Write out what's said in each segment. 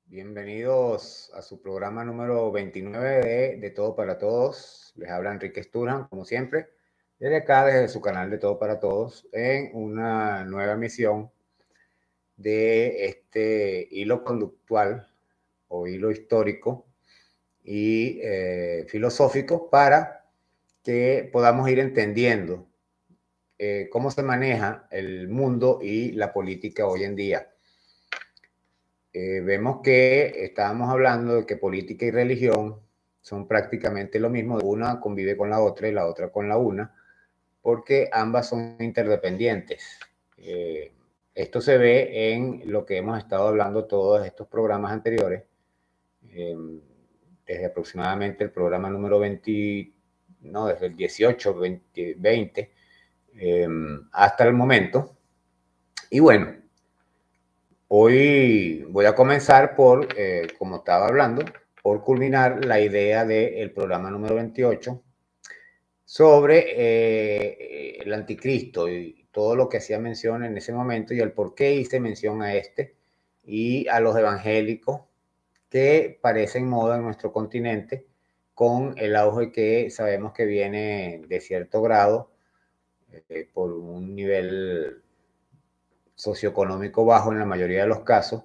Bienvenidos a su programa número 29 de Todo para Todos. Les habla Enrique Sturhan, como siempre, desde acá, desde su canal de Todo para Todos, en una nueva emisión de este hilo conductual o hilo histórico y filosófico para que podamos ir entendiendo cómo se maneja el mundo y la política hoy en día. Vemos que estábamos hablando de que política y religión son prácticamente lo mismo, una convive con la otra y la otra con la una, porque ambas son interdependientes. Esto se ve en lo que hemos estado hablando todos estos programas anteriores, eh, desde aproximadamente el programa número 20, no, desde el 18, 20, hasta el momento. Y bueno, hoy voy a comenzar por, como estaba hablando, por culminar la idea del programa número 28 sobre el anticristo y todo lo que hacía mención en ese momento y el por qué hice mención a este y a los evangélicos que parecen moda en nuestro continente con el auge que sabemos que viene de cierto grado por un nivel socioeconómico bajo en la mayoría de los casos,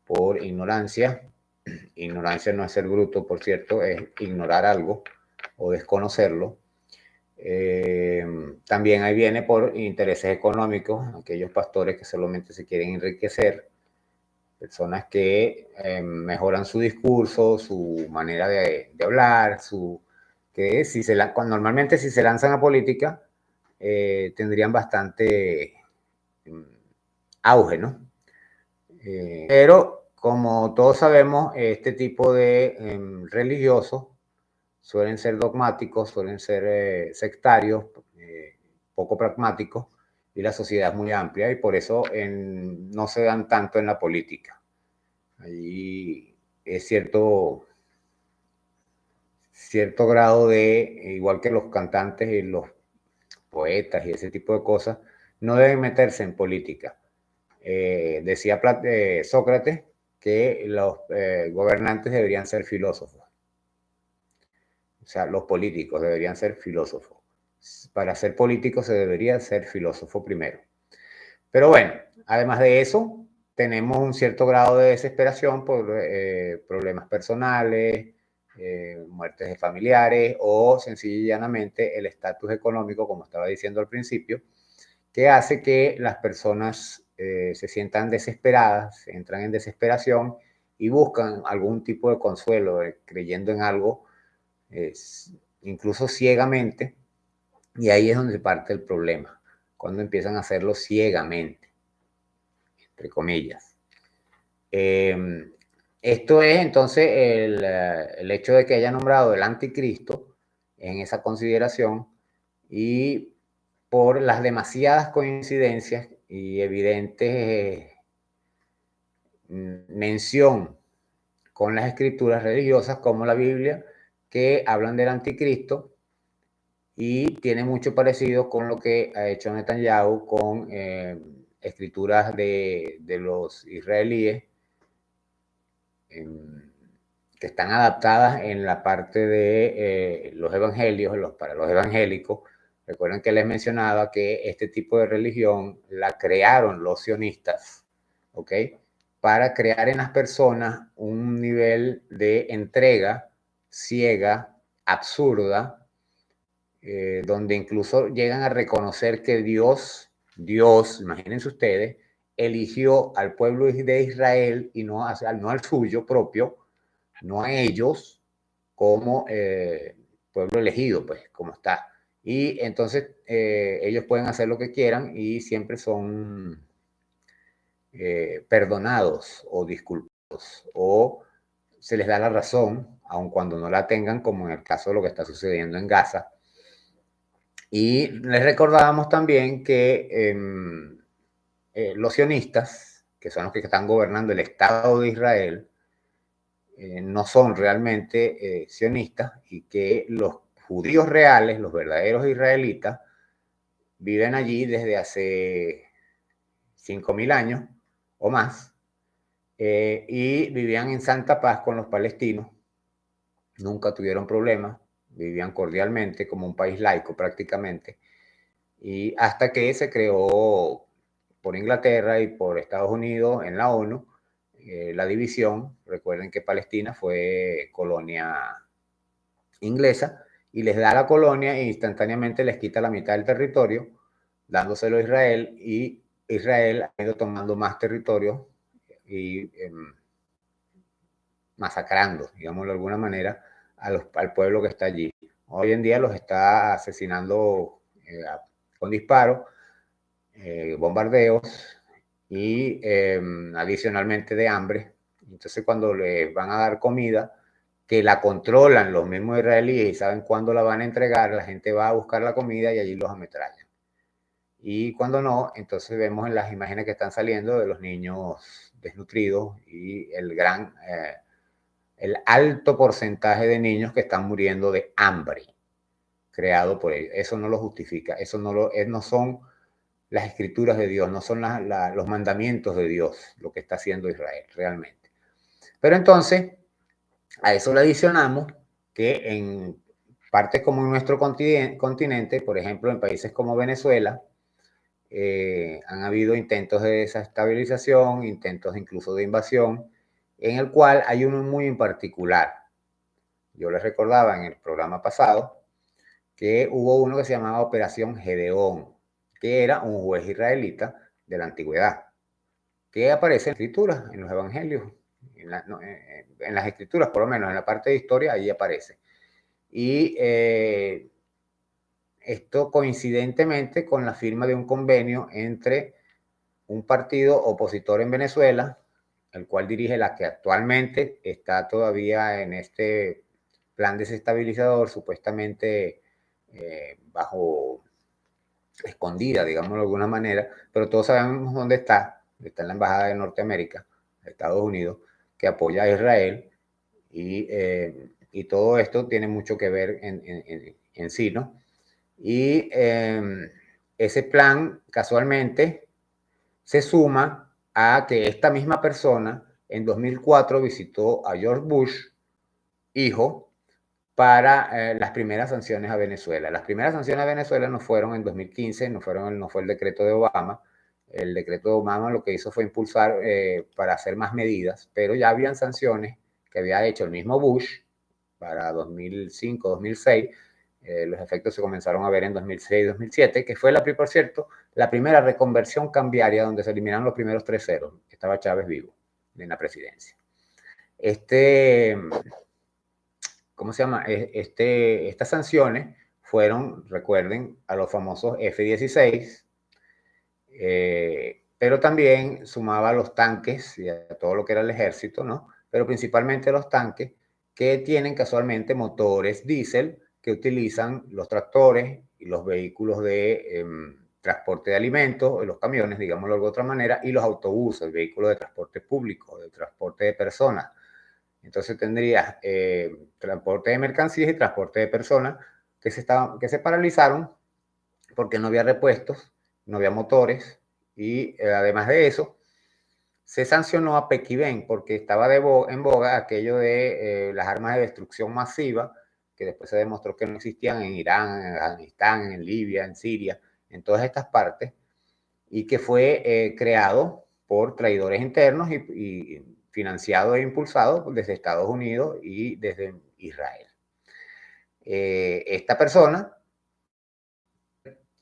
por ignorancia. Ignorancia no es ser bruto, por cierto, es ignorar algo o desconocerlo. También ahí viene por intereses económicos, aquellos pastores que solamente se quieren enriquecer, personas que mejoran su discurso, su manera de hablar, que si normalmente si se lanzan a política tendrían bastante auge, ¿no? Pero como todos sabemos, este tipo de religiosos suelen ser dogmáticos, suelen ser sectarios, poco pragmáticos, y la sociedad es muy amplia y por eso no se dan tanto en la política. Allí es cierto grado de, igual que los cantantes y los poetas y ese tipo de cosas, no deben meterse en política. Decía Sócrates que los gobernantes deberían ser filósofos. O sea, los políticos deberían ser filósofos. Para ser político se debería ser filósofo primero. Pero bueno, además de eso, tenemos un cierto grado de desesperación por problemas personales, muertes de familiares o sencilla y llanamente el estatus económico, como estaba diciendo al principio, que hace que las personas se sientan desesperadas, entran en desesperación y buscan algún tipo de consuelo, creyendo en algo, incluso ciegamente, y ahí es donde parte el problema, cuando empiezan a hacerlo ciegamente, entre comillas. Esto es entonces el hecho de que haya nombrado el anticristo en esa consideración y por las demasiadas coincidencias y evidentes mención con las escrituras religiosas como la Biblia, que hablan del anticristo y tiene mucho parecido con lo que ha hecho Netanyahu con escrituras de los israelíes que están adaptadas en la parte de los evangelios, para los evangélicos. Recuerden que les mencionaba que este tipo de religión la crearon los sionistas, ¿ok? Para crear en las personas un nivel de entrega ciega, absurda, donde incluso llegan a reconocer que Dios, imagínense ustedes, eligió al pueblo de Israel y no al suyo propio, no a ellos como pueblo elegido, pues, como está. Y entonces ellos pueden hacer lo que quieran y siempre son perdonados o disculpados o se les da la razón, aun cuando no la tengan, como en el caso de lo que está sucediendo en Gaza. Y les recordábamos también que los sionistas, que son los que están gobernando el Estado de Israel, no son realmente sionistas y que los judíos reales, los verdaderos israelitas, viven allí desde hace 5.000 años o más y vivían en santa paz con los palestinos, nunca tuvieron problemas, vivían cordialmente como un país laico prácticamente, y hasta que se creó por Inglaterra y por Estados Unidos en la ONU la división. Recuerden que Palestina fue colonia inglesa y les da la colonia e instantáneamente les quita la mitad del territorio, dándoselo a Israel, y Israel ha ido tomando más territorio y masacrando, digámoslo de alguna manera, al pueblo que está allí. Hoy en día los está asesinando con disparos, bombardeos y adicionalmente de hambre. Entonces cuando les van a dar comida, que la controlan los mismos israelíes y saben cuándo la van a entregar, la gente va a buscar la comida y allí los ametrallan. Y cuando no, entonces vemos en las imágenes que están saliendo de los niños desnutridos y el alto porcentaje de niños que están muriendo de hambre creado por ellos. Eso no lo justifica, eso no son las escrituras de Dios, no son los mandamientos de Dios lo que está haciendo Israel realmente. Pero entonces, a eso le adicionamos que en partes como en nuestro continente, por ejemplo, en países como Venezuela, han habido intentos de desestabilización, intentos incluso de invasión, en el cual hay uno muy en particular. Yo les recordaba en el programa pasado que hubo uno que se llamaba Operación Gedeón, que era un juez israelita de la antigüedad, que aparece en las escrituras, en los evangelios, en las escrituras, por lo menos en la parte de historia, ahí aparece. Y esto coincidentemente con la firma de un convenio entre un partido opositor en Venezuela, el cual dirige la que actualmente está todavía en este plan desestabilizador, supuestamente bajo escondida, digámoslo de alguna manera, pero todos sabemos dónde está en la Embajada de Norteamérica, de Estados Unidos, que apoya a Israel, y todo esto tiene mucho que ver en sí, ¿no? Y ese plan, casualmente, se suma a que esta misma persona en 2004 visitó a George Bush, hijo, para las primeras sanciones a Venezuela. Las primeras sanciones a Venezuela no fueron en 2015, no fue el decreto de Obama. El decreto de Obama lo que hizo fue impulsar para hacer más medidas, pero ya habían sanciones que había hecho el mismo Bush para 2005, 2006. Los efectos se comenzaron a ver en 2006, 2007, que fue, por cierto, la primera reconversión cambiaria donde se eliminaron los primeros 3 ceros. Estaba Chávez vivo en la presidencia. ¿Cómo se llama? Estas sanciones fueron, recuerden, a los famosos F-16, pero también sumaba a los tanques y a todo lo que era el ejército, ¿no? Pero principalmente los tanques, que tienen casualmente motores diésel que utilizan los tractores y los vehículos de transporte de alimentos, los camiones, digámoslo de otra manera, y los autobuses, vehículos de transporte público, de transporte de personas. Entonces tendrías transporte de mercancías y transporte de personas que se paralizaron porque no había repuestos, no había motores, y además de eso, se sancionó a Pequiven porque estaba en boga aquello de las armas de destrucción masiva, que después se demostró que no existían en Irán, en Afganistán, en Libia, en Siria, en todas estas partes, y que fue creado por traidores internos y financiado e impulsado desde Estados Unidos y desde Israel. Esta persona,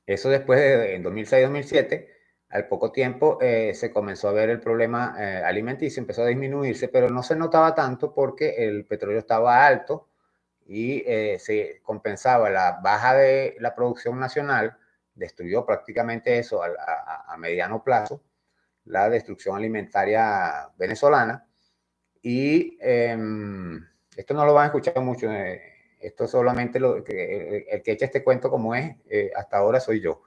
eso después en 2006-2007, al poco tiempo se comenzó a ver el problema alimenticio, empezó a disminuirse, pero no se notaba tanto porque el petróleo estaba alto y se compensaba la baja de la producción nacional, destruyó prácticamente eso a mediano plazo, la destrucción alimentaria venezolana. Y esto no lo van a escuchar mucho, esto solamente el que echa este cuento como es, hasta ahora soy yo,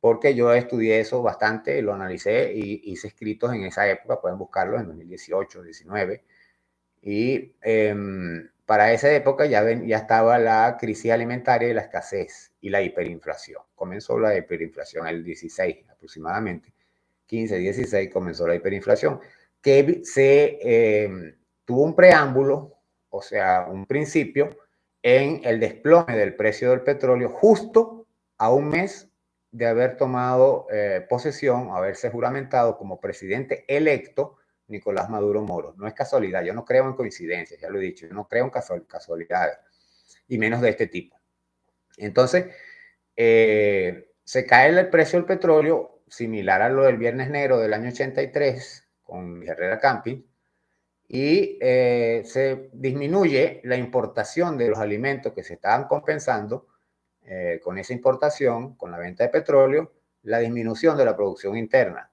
porque yo estudié eso bastante, lo analicé y hice escritos en esa época, pueden buscarlos en 2018, 2019, y para esa época ya estaba la crisis alimentaria y la escasez y la hiperinflación. Comenzó la hiperinflación el 16 aproximadamente, 15, 16 comenzó la hiperinflación. que tuvo un preámbulo, o sea, un principio en el desplome del precio del petróleo justo a un mes de haber tomado posesión, haberse juramentado como presidente electo Nicolás Maduro Moro. No es casualidad, yo no creo en coincidencias, ya lo he dicho, yo no creo en casualidades, y menos de este tipo. Entonces, se cae el precio del petróleo, similar a lo del Viernes Negro del año 83, con Herrera Camping, y se disminuye la importación de los alimentos que se estaban compensando con esa importación, con la venta de petróleo, la disminución de la producción interna.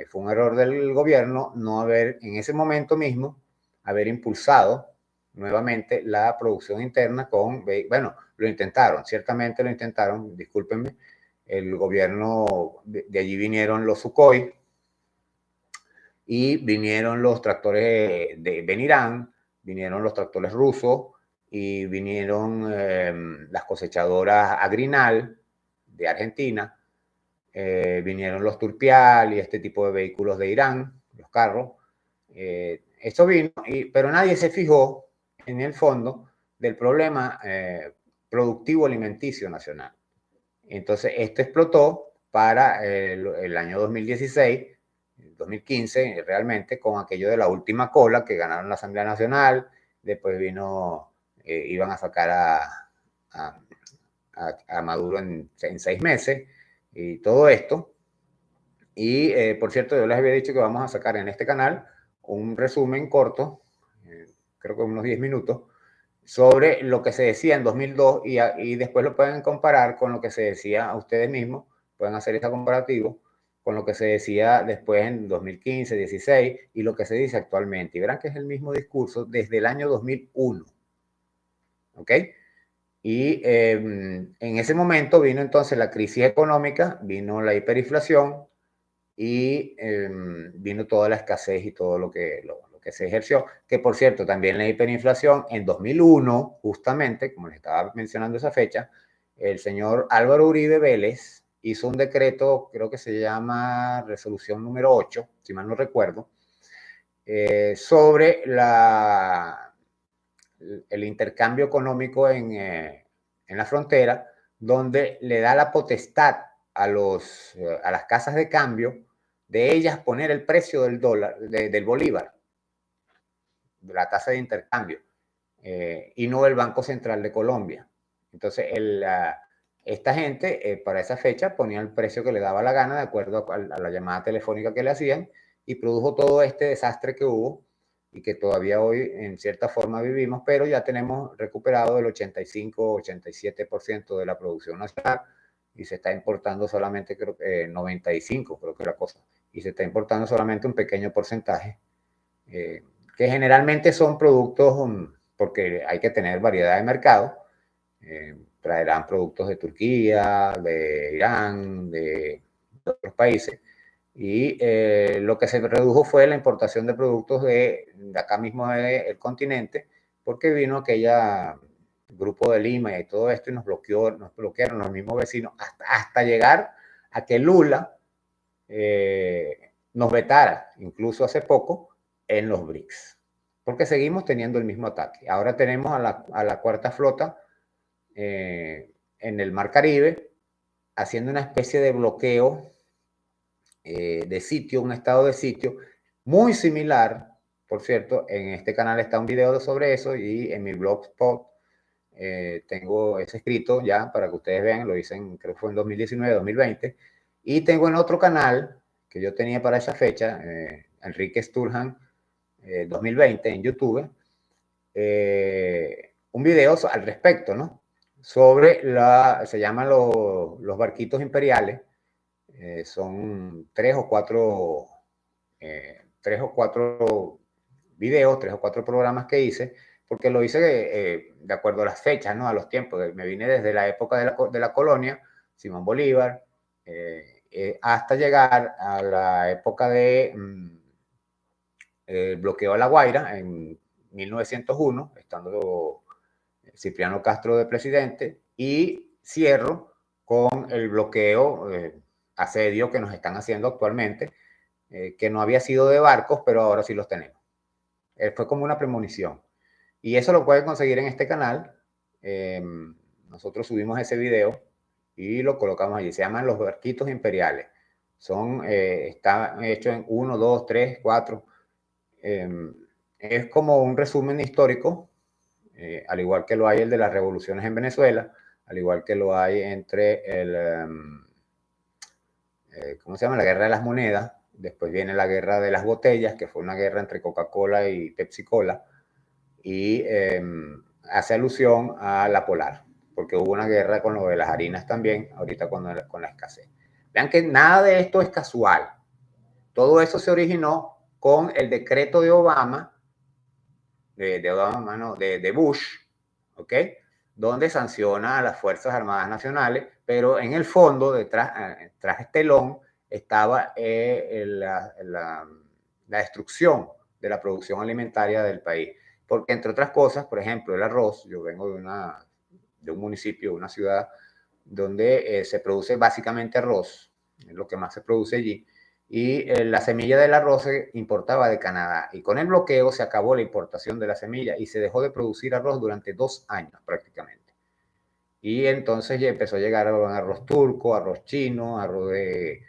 Fue un error del gobierno no haber, en ese momento mismo, haber impulsado nuevamente la producción interna con, bueno, lo intentaron, ciertamente lo intentaron, discúlpenme, el gobierno, de allí vinieron los Sukhoi, y vinieron los tractores de Benirán, vinieron los tractores rusos y vinieron las cosechadoras Agrinal de Argentina, vinieron los Turpial y este tipo de vehículos de Irán, los carros. Esto vino, pero nadie se fijó en el fondo del problema productivo alimenticio nacional. Entonces, esto explotó para el año 2016, 2015, realmente, con aquello de la última cola que ganaron la Asamblea Nacional. Después vino, iban a sacar a Maduro en 6 meses y todo esto. Y por cierto, yo les había dicho que vamos a sacar en este canal un resumen corto, creo que unos 10 minutos, sobre lo que se decía en 2002 y después lo pueden comparar con lo que se decía a ustedes mismos, pueden hacer este comparativo con lo que se decía después en 2015, 16 y lo que se dice actualmente. Y verán que es el mismo discurso desde el año 2001. ¿Ok? Y en ese momento vino entonces la crisis económica, vino la hiperinflación y vino toda la escasez y todo lo que se ejerció, que por cierto, también la hiperinflación en 2001, justamente, como les estaba mencionando esa fecha, el señor Álvaro Uribe Vélez hizo un decreto, creo que se llama resolución número 8, si mal no recuerdo, sobre el intercambio económico en la frontera, donde le da la potestad a las casas de cambio de ellas poner el precio del dólar, del bolívar, de la tasa de intercambio, y no el Banco Central de Colombia. Entonces, esta gente para esa fecha ponía el precio que le daba la gana de acuerdo a la llamada telefónica que le hacían y produjo todo este desastre que hubo y que todavía hoy en cierta forma vivimos, pero ya tenemos recuperado el 85-87% de la producción nacional y se está importando solamente, creo que 95, creo que es la cosa, y se está importando solamente un pequeño porcentaje, que generalmente son productos, porque hay que tener variedad de mercado, traerán productos de Turquía, de Irán, de otros países, y lo que se redujo fue la importación de productos de acá mismo del continente, porque vino aquella grupo de Lima y todo esto y nos bloquearon los mismos vecinos hasta llegar a que Lula nos vetara, incluso hace poco, en los BRICS, porque seguimos teniendo el mismo ataque. Ahora tenemos a la cuarta flota en el Mar Caribe, haciendo una especie de bloqueo de sitio, un estado de sitio muy similar. Por cierto, en este canal está un video sobre eso y en mi blogspot tengo ese escrito ya para que ustedes vean, lo hice creo que fue en 2019, 2020, y tengo en otro canal que yo tenía para esa fecha, Enrique Sturhan 2020 en YouTube, un video al respecto, ¿no? Sobre se llaman los barquitos imperiales, son tres o cuatro videos, 3 o 4 programas que hice, porque lo hice de acuerdo a las fechas, ¿no? A los tiempos. Me vine desde la época de la colonia, Simón Bolívar, hasta llegar a la época de bloqueo a La Guaira en 1901, estando Cipriano Castro de presidente, y cierro con el bloqueo, asedio que nos están haciendo actualmente que no había sido de barcos, pero ahora sí los tenemos. Fue como una premonición. Y eso lo pueden conseguir en este canal. Nosotros subimos ese video y lo colocamos allí. Se llaman Los Barquitos Imperiales. Está hecho en 1, 2, 3, 4. Es como un resumen histórico, al igual que lo hay el de las revoluciones en Venezuela, al igual que lo hay entre ¿cómo se llama? La guerra de las monedas. Después viene la guerra de las botellas, que fue una guerra entre Coca-Cola y Pepsi-Cola. Y hace alusión a la polar, porque hubo una guerra con lo de las harinas también, ahorita con la escasez. Vean que nada de esto es casual. Todo eso se originó con el decreto de Obama, de Bush, ¿ok? Donde sanciona a las Fuerzas Armadas Nacionales, pero en el fondo, tras este telón, estaba la destrucción de la producción alimentaria del país. Porque, entre otras cosas, por ejemplo, el arroz, yo vengo de un municipio, de una ciudad, donde se produce básicamente arroz, es lo que más se produce allí, y la semilla del arroz se importaba de Canadá. Y con el bloqueo se acabó la importación de la semilla y se dejó de producir arroz durante 2 años prácticamente. Y entonces ya empezó a llegar arroz turco, arroz chino, arroz de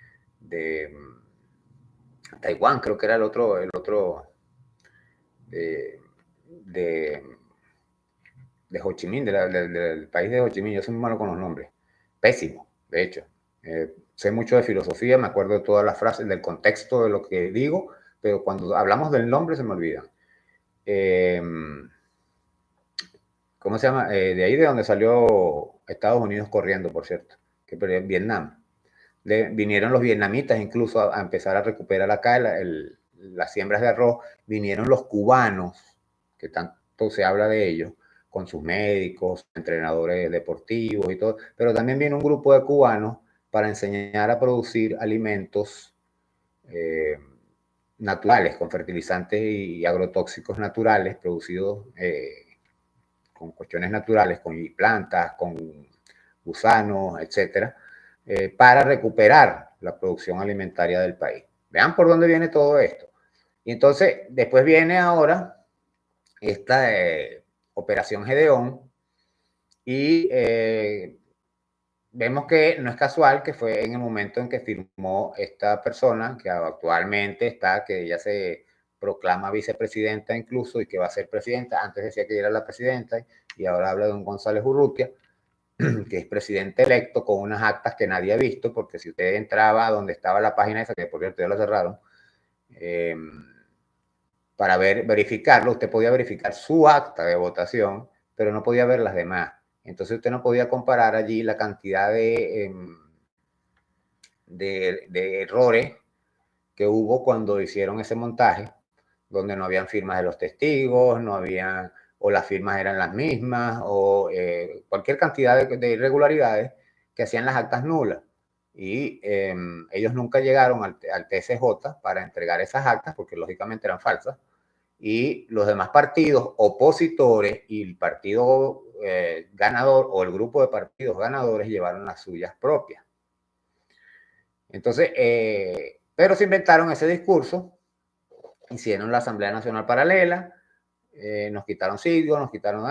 Taiwán, creo que era el otro de, de, de Ho Chi Minh, del país de Ho Chi Minh. Yo soy muy malo con los nombres. Pésimo, de hecho. Sé mucho de filosofía, me acuerdo de todas las frases, del contexto de lo que digo, pero cuando hablamos del nombre se me olvidan. ¿Cómo se llama? De ahí de donde salió Estados Unidos corriendo, por cierto, que en Vietnam. Vinieron los vietnamitas incluso a empezar a recuperar acá las siembras de arroz. Vinieron los cubanos, que tanto se habla de ellos, con sus médicos, entrenadores deportivos y todo, pero también viene un grupo de cubanos para enseñar a producir alimentos naturales, con fertilizantes y agrotóxicos naturales, producidos con cuestiones naturales, con plantas, con gusanos, etcétera, para recuperar la producción alimentaria del país. Vean por dónde viene todo esto. Y entonces, después viene ahora esta Operación Gedeón, y vemos que no es casual que fue en el momento en que firmó esta persona, que actualmente está, que ella se proclama vicepresidenta incluso y que va a ser presidenta. Antes decía que era la presidenta y ahora habla de un González Urrutia, que es presidente electo, con unas actas que nadie ha visto, porque si usted entraba donde estaba la página esa, que por cierto ya la cerraron, para verificarlo, usted podía verificar su acta de votación, pero no podía ver las demás. Entonces usted no podía comparar allí la cantidad de errores que hubo cuando hicieron ese montaje, donde no habían firmas de los testigos, no habían, o las firmas eran las mismas, o cualquier cantidad de irregularidades que hacían las actas nulas. Y ellos nunca llegaron al TSJ para entregar esas actas, porque lógicamente eran falsas, y los demás partidos opositores y el partido ganador o el grupo de partidos ganadores llevaron las suyas propias. Entonces, pero se inventaron ese discurso, hicieron la Asamblea Nacional Paralela, nos quitaron sitios, nos quitaron,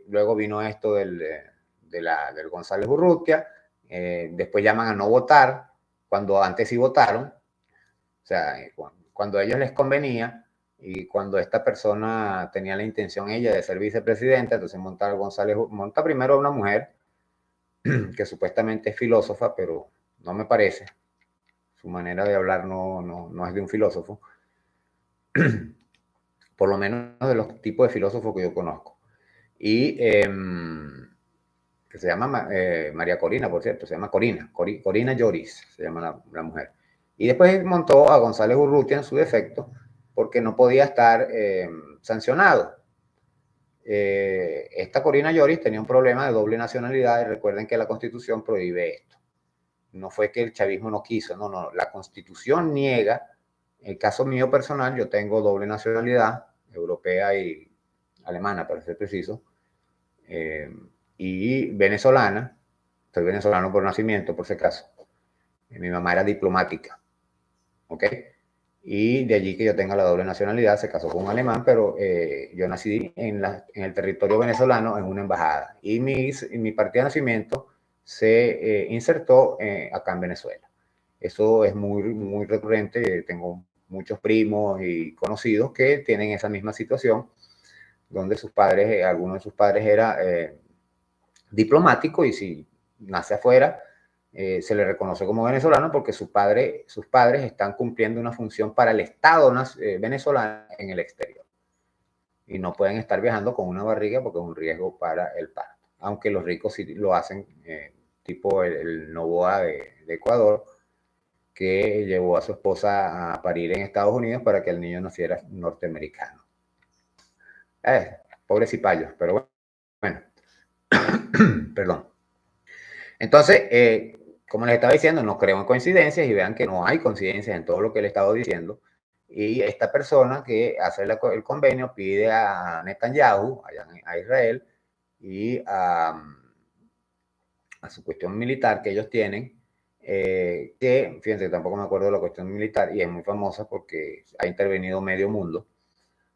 luego vino esto del González Urrutia, después llaman a no votar, cuando antes sí votaron, o sea, cuando a ellos les convenía, y cuando esta persona tenía la intención ella de ser vicepresidenta, entonces monta primero a una mujer que supuestamente es filósofa, pero no me parece. Su manera de hablar no es de un filósofo, por lo menos de los tipos de filósofos que yo conozco. Y que se llama María Corina, por cierto, se llama Corina Lloris, se llama la mujer. Y después montó a González Urrutia en su defecto, porque no podía estar sancionado. Esta Corina Lloris tenía un problema de doble nacionalidad, y recuerden que la Constitución prohíbe esto. No fue que el chavismo no quiso, no, la Constitución niega. En el caso mío personal, yo tengo doble nacionalidad, europea y alemana, para ser preciso, y venezolana. Soy venezolano por nacimiento, por si acaso. Mi mamá era diplomática, ¿ok? y de allí que yo tenga la doble nacionalidad. Se casó con un alemán, pero yo nací en el territorio venezolano en una embajada, y mi partida de nacimiento se insertó acá en Venezuela. Eso es muy recurrente. Tengo muchos primos y conocidos que tienen esa misma situación, donde sus padres, alguno de sus padres era diplomático, y si nace afuera, se le reconoce como venezolano porque sus padres están cumpliendo una función para el Estado venezolano en el exterior. Y no pueden estar viajando con una barriga porque es un riesgo para el parto. Aunque los ricos sí lo hacen, tipo el Novoa de Ecuador, que llevó a su esposa a parir en Estados Unidos para que el niño naciera norteamericano. Pobre cipayos, pero bueno. Perdón. Entonces, como les estaba diciendo, no creo en coincidencias, y vean que no hay coincidencias en todo lo que le he estado diciendo. Y esta persona que hace el convenio pide a Netanyahu, allá a Israel, y a su cuestión militar que ellos tienen, que, fíjense, tampoco me acuerdo de la cuestión militar, y es muy famosa porque ha intervenido medio mundo.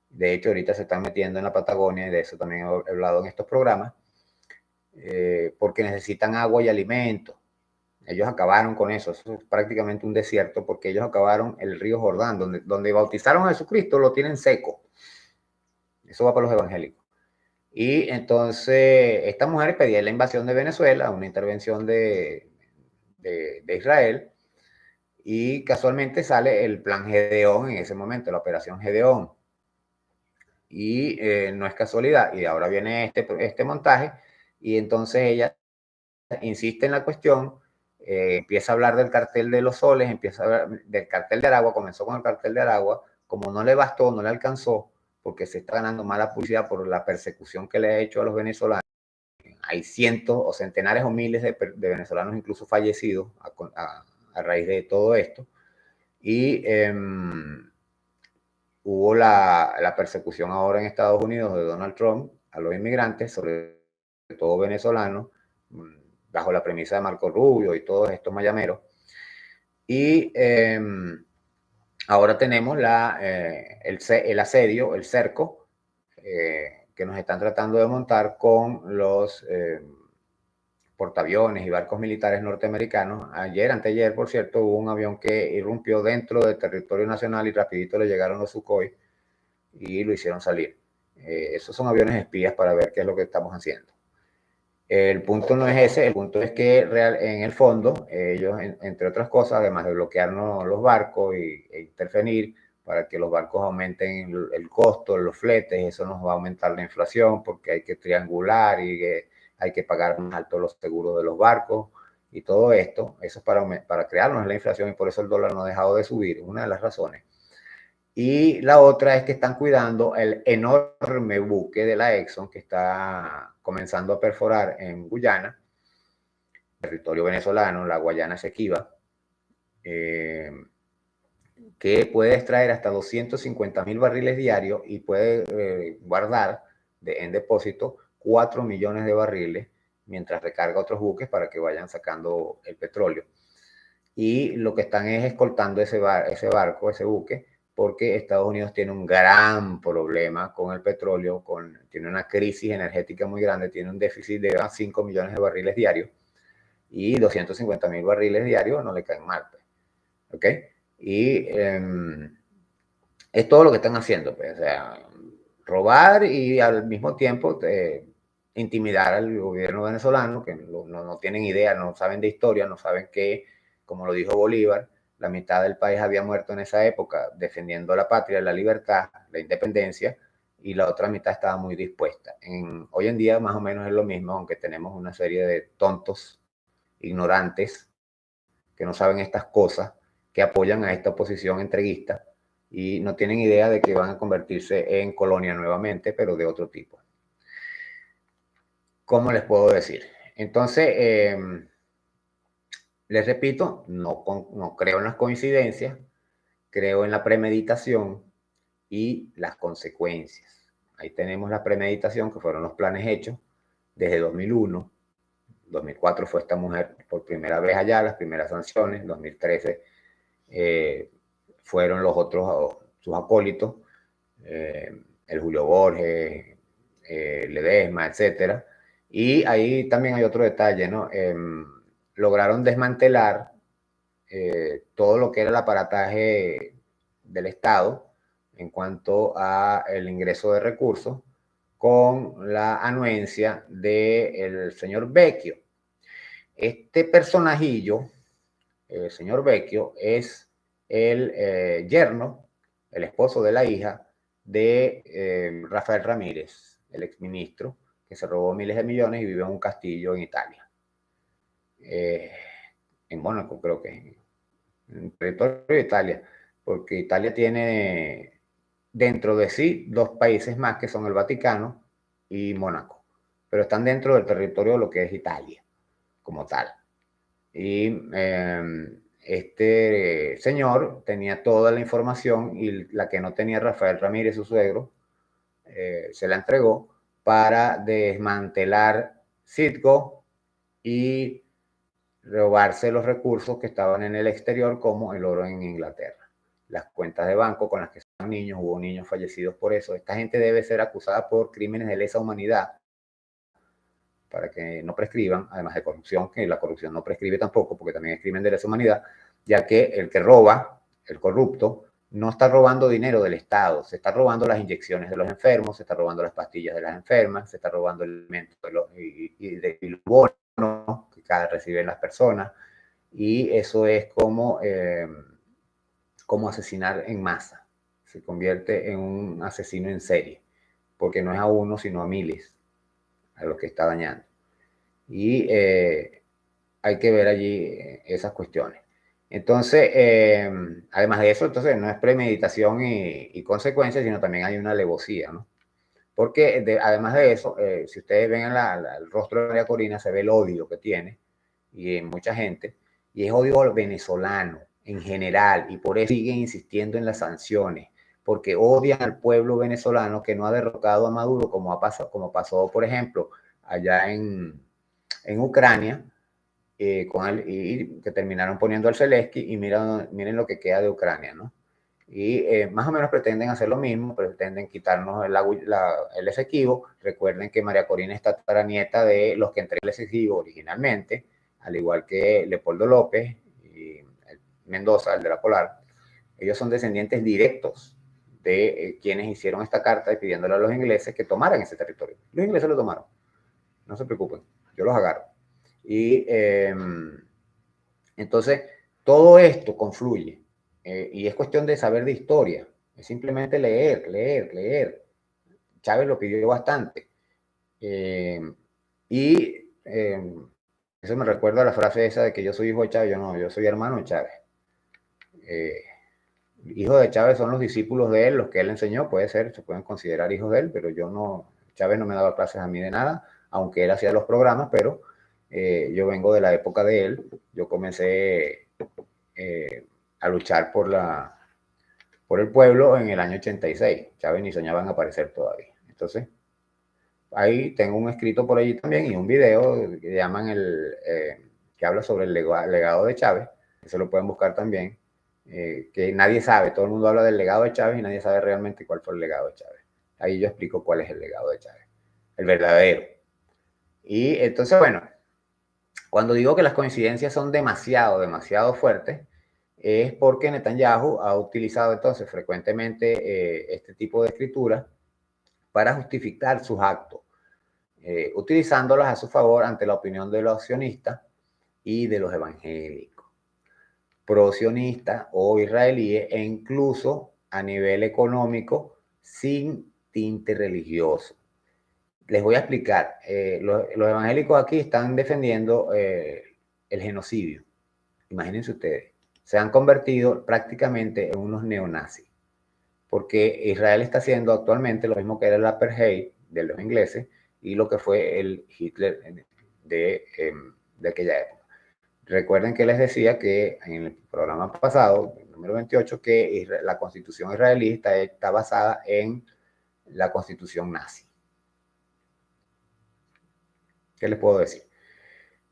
De hecho, ahorita se están metiendo en la Patagonia, y de eso también he hablado en estos programas, porque necesitan agua y alimento. Ellos acabaron con eso. Eso es prácticamente un desierto, porque ellos acabaron el río Jordán, donde bautizaron a Jesucristo, lo tienen seco. Eso va para los evangélicos. Y entonces esta mujer pedía la invasión de Venezuela, una intervención de Israel, y casualmente sale el plan Gedeón en ese momento, la operación Gedeón. Y no es casualidad, y ahora viene este montaje, y entonces ella insiste en la cuestión, empieza a hablar del cartel de los soles, empieza a hablar del cartel de Aragua, comenzó con el cartel de Aragua. Como no le bastó, no le alcanzó, porque se está ganando mala publicidad por la persecución que le ha hecho a los venezolanos. Hay cientos o centenares o miles de venezolanos incluso fallecidos a raíz de todo esto. Y hubo la persecución ahora en Estados Unidos de Donald Trump a los inmigrantes, sobre todo venezolanos, bajo la premisa de Marco Rubio y todos estos mayameros. Y ahora tenemos el asedio, el cerco, que nos están tratando de montar con los portaaviones y barcos militares norteamericanos. Anteayer, por cierto, hubo un avión que irrumpió dentro del territorio nacional y rapidito le llegaron los Sukhoi y lo hicieron salir. Esos son aviones espías para ver qué es lo que estamos haciendo. El punto no es ese, el punto es que en el fondo ellos, entre otras cosas, además de bloquearnos los barcos e intervenir para que los barcos aumenten el costo, los fletes, eso nos va a aumentar la inflación porque hay que triangular y hay que pagar más alto los seguros de los barcos y todo esto. Eso es para crearnos la inflación, y por eso el dólar no ha dejado de subir, una de las razones. Y la otra es que están cuidando el enorme buque de la Exxon que está comenzando a perforar en Guyana, territorio venezolano, la Guayana Esequiba, que puede extraer hasta 250,000 barriles diarios y puede guardar en depósito 4 millones de barriles mientras recarga otros buques para que vayan sacando el petróleo. Y lo que están es escoltando ese barco, ese buque, porque Estados Unidos tiene un gran problema con el petróleo, tiene una crisis energética muy grande, tiene un déficit de 5 millones de barriles diarios, y 250,000 barriles diarios no le caen mal, pues. ¿Ok? Y es todo lo que están haciendo, pues. O sea, robar y al mismo tiempo intimidar al gobierno venezolano, que no tienen idea, no saben de historia, no saben que, como lo dijo Bolívar, la mitad del país había muerto en esa época defendiendo la patria, la libertad, la independencia, y la otra mitad estaba muy dispuesta. Hoy en día más o menos es lo mismo, aunque tenemos una serie de tontos, ignorantes, que no saben estas cosas, que apoyan a esta oposición entreguista y no tienen idea de que van a convertirse en colonia nuevamente, pero de otro tipo. ¿Cómo les puedo decir? Entonces, les repito, no creo en las coincidencias, creo en la premeditación y las consecuencias. Ahí tenemos la premeditación, que fueron los planes hechos desde 2001. 2004 fue esta mujer por primera vez allá, las primeras sanciones. 2013 fueron los otros, sus acólitos, el Julio Borges, Ledesma, etcétera. Y ahí también hay otro detalle, ¿no? Lograron desmantelar todo lo que era el aparataje del Estado en cuanto a el ingreso de recursos con la anuencia del señor Vecchio. Este personajillo, el señor Vecchio, es el yerno, el esposo de la hija de Rafael Ramírez, el exministro, que se robó miles de millones y vive en un castillo en Italia. En Mónaco, creo que en el territorio de Italia, porque Italia tiene dentro de sí dos países más que son el Vaticano y Mónaco, pero están dentro del territorio de lo que es Italia, como tal. Y este señor tenía toda la información y la que no tenía Rafael Ramírez, su suegro, se la entregó para desmantelar Citgo y robarse los recursos que estaban en el exterior, como el oro en Inglaterra. Las cuentas de banco con las que son niños, hubo niños fallecidos por eso. Esta gente debe ser acusada por crímenes de lesa humanidad para que no prescriban, además de corrupción, que la corrupción no prescribe tampoco, porque también es crimen de lesa humanidad, ya que el que roba, el corrupto, no está robando dinero del Estado, se está robando las inyecciones de los enfermos, se está robando las pastillas de las enfermas, se está robando el alimento de los bonos que cada reciben las personas, y eso es como asesinar en masa. Se convierte en un asesino en serie, porque no es a uno, sino a miles a los que está dañando. Y hay que ver allí esas cuestiones. Entonces, además de eso, entonces no es premeditación y consecuencia, sino también hay una alevosía, ¿no? Porque además de eso, si ustedes ven el rostro de María Corina, se ve el odio que tiene, y en mucha gente, y es odio al venezolano en general, y por eso siguen insistiendo en las sanciones, porque odian al pueblo venezolano que no ha derrocado a Maduro, como pasó, por ejemplo, allá en Ucrania, y que terminaron poniendo al Zelensky, y miren lo que queda de Ucrania, ¿no? Y más o menos pretenden hacer lo mismo, pretenden quitarnos el Esequibo. Recuerden que María Corina es tataranieta de los que entregó el Esequibo originalmente, al igual que Leopoldo López y Mendoza, el de la Polar. Ellos son descendientes directos de quienes hicieron esta carta pidiéndole a los ingleses que tomaran ese territorio. Los ingleses lo tomaron, no se preocupen, yo los agarro. Y entonces, todo esto confluye. Y es cuestión de saber de historia. Es simplemente leer, leer, leer. Chávez lo pidió bastante. Y eso me recuerda a la frase esa de que yo soy hijo de Chávez. Yo no, yo soy hermano de Chávez. Hijos de Chávez son los discípulos de él, los que él enseñó. Puede ser, se pueden considerar hijos de él, pero yo no. Chávez no me daba clases a mí de nada, aunque él hacía los programas, pero yo vengo de la época de él. Yo comencé a luchar por el pueblo en el año 86. Chávez ni soñaba en aparecer todavía. Entonces, ahí tengo un escrito por allí también y un video que llaman que habla sobre el legado de Chávez. Eso lo pueden buscar también. Que nadie sabe, todo el mundo habla del legado de Chávez y nadie sabe realmente cuál fue el legado de Chávez. Ahí yo explico cuál es el legado de Chávez, el verdadero. Y entonces, bueno, cuando digo que las coincidencias son demasiado, demasiado fuertes, es porque Netanyahu ha utilizado entonces frecuentemente este tipo de escritura para justificar sus actos, utilizándolas a su favor ante la opinión de los sionistas y de los evangélicos, pro-sionistas o israelíes, e incluso a nivel económico sin tinte religioso. Les voy a explicar. Los evangélicos aquí están defendiendo el genocidio. Imagínense ustedes. Se han convertido prácticamente en unos neonazis. Porque Israel está haciendo actualmente lo mismo que era el apartheid de los ingleses y lo que fue el Hitler de aquella época. Recuerden que les decía que en el programa pasado, el número 28, que la constitución israelí está basada en la constitución nazi. ¿Qué les puedo decir?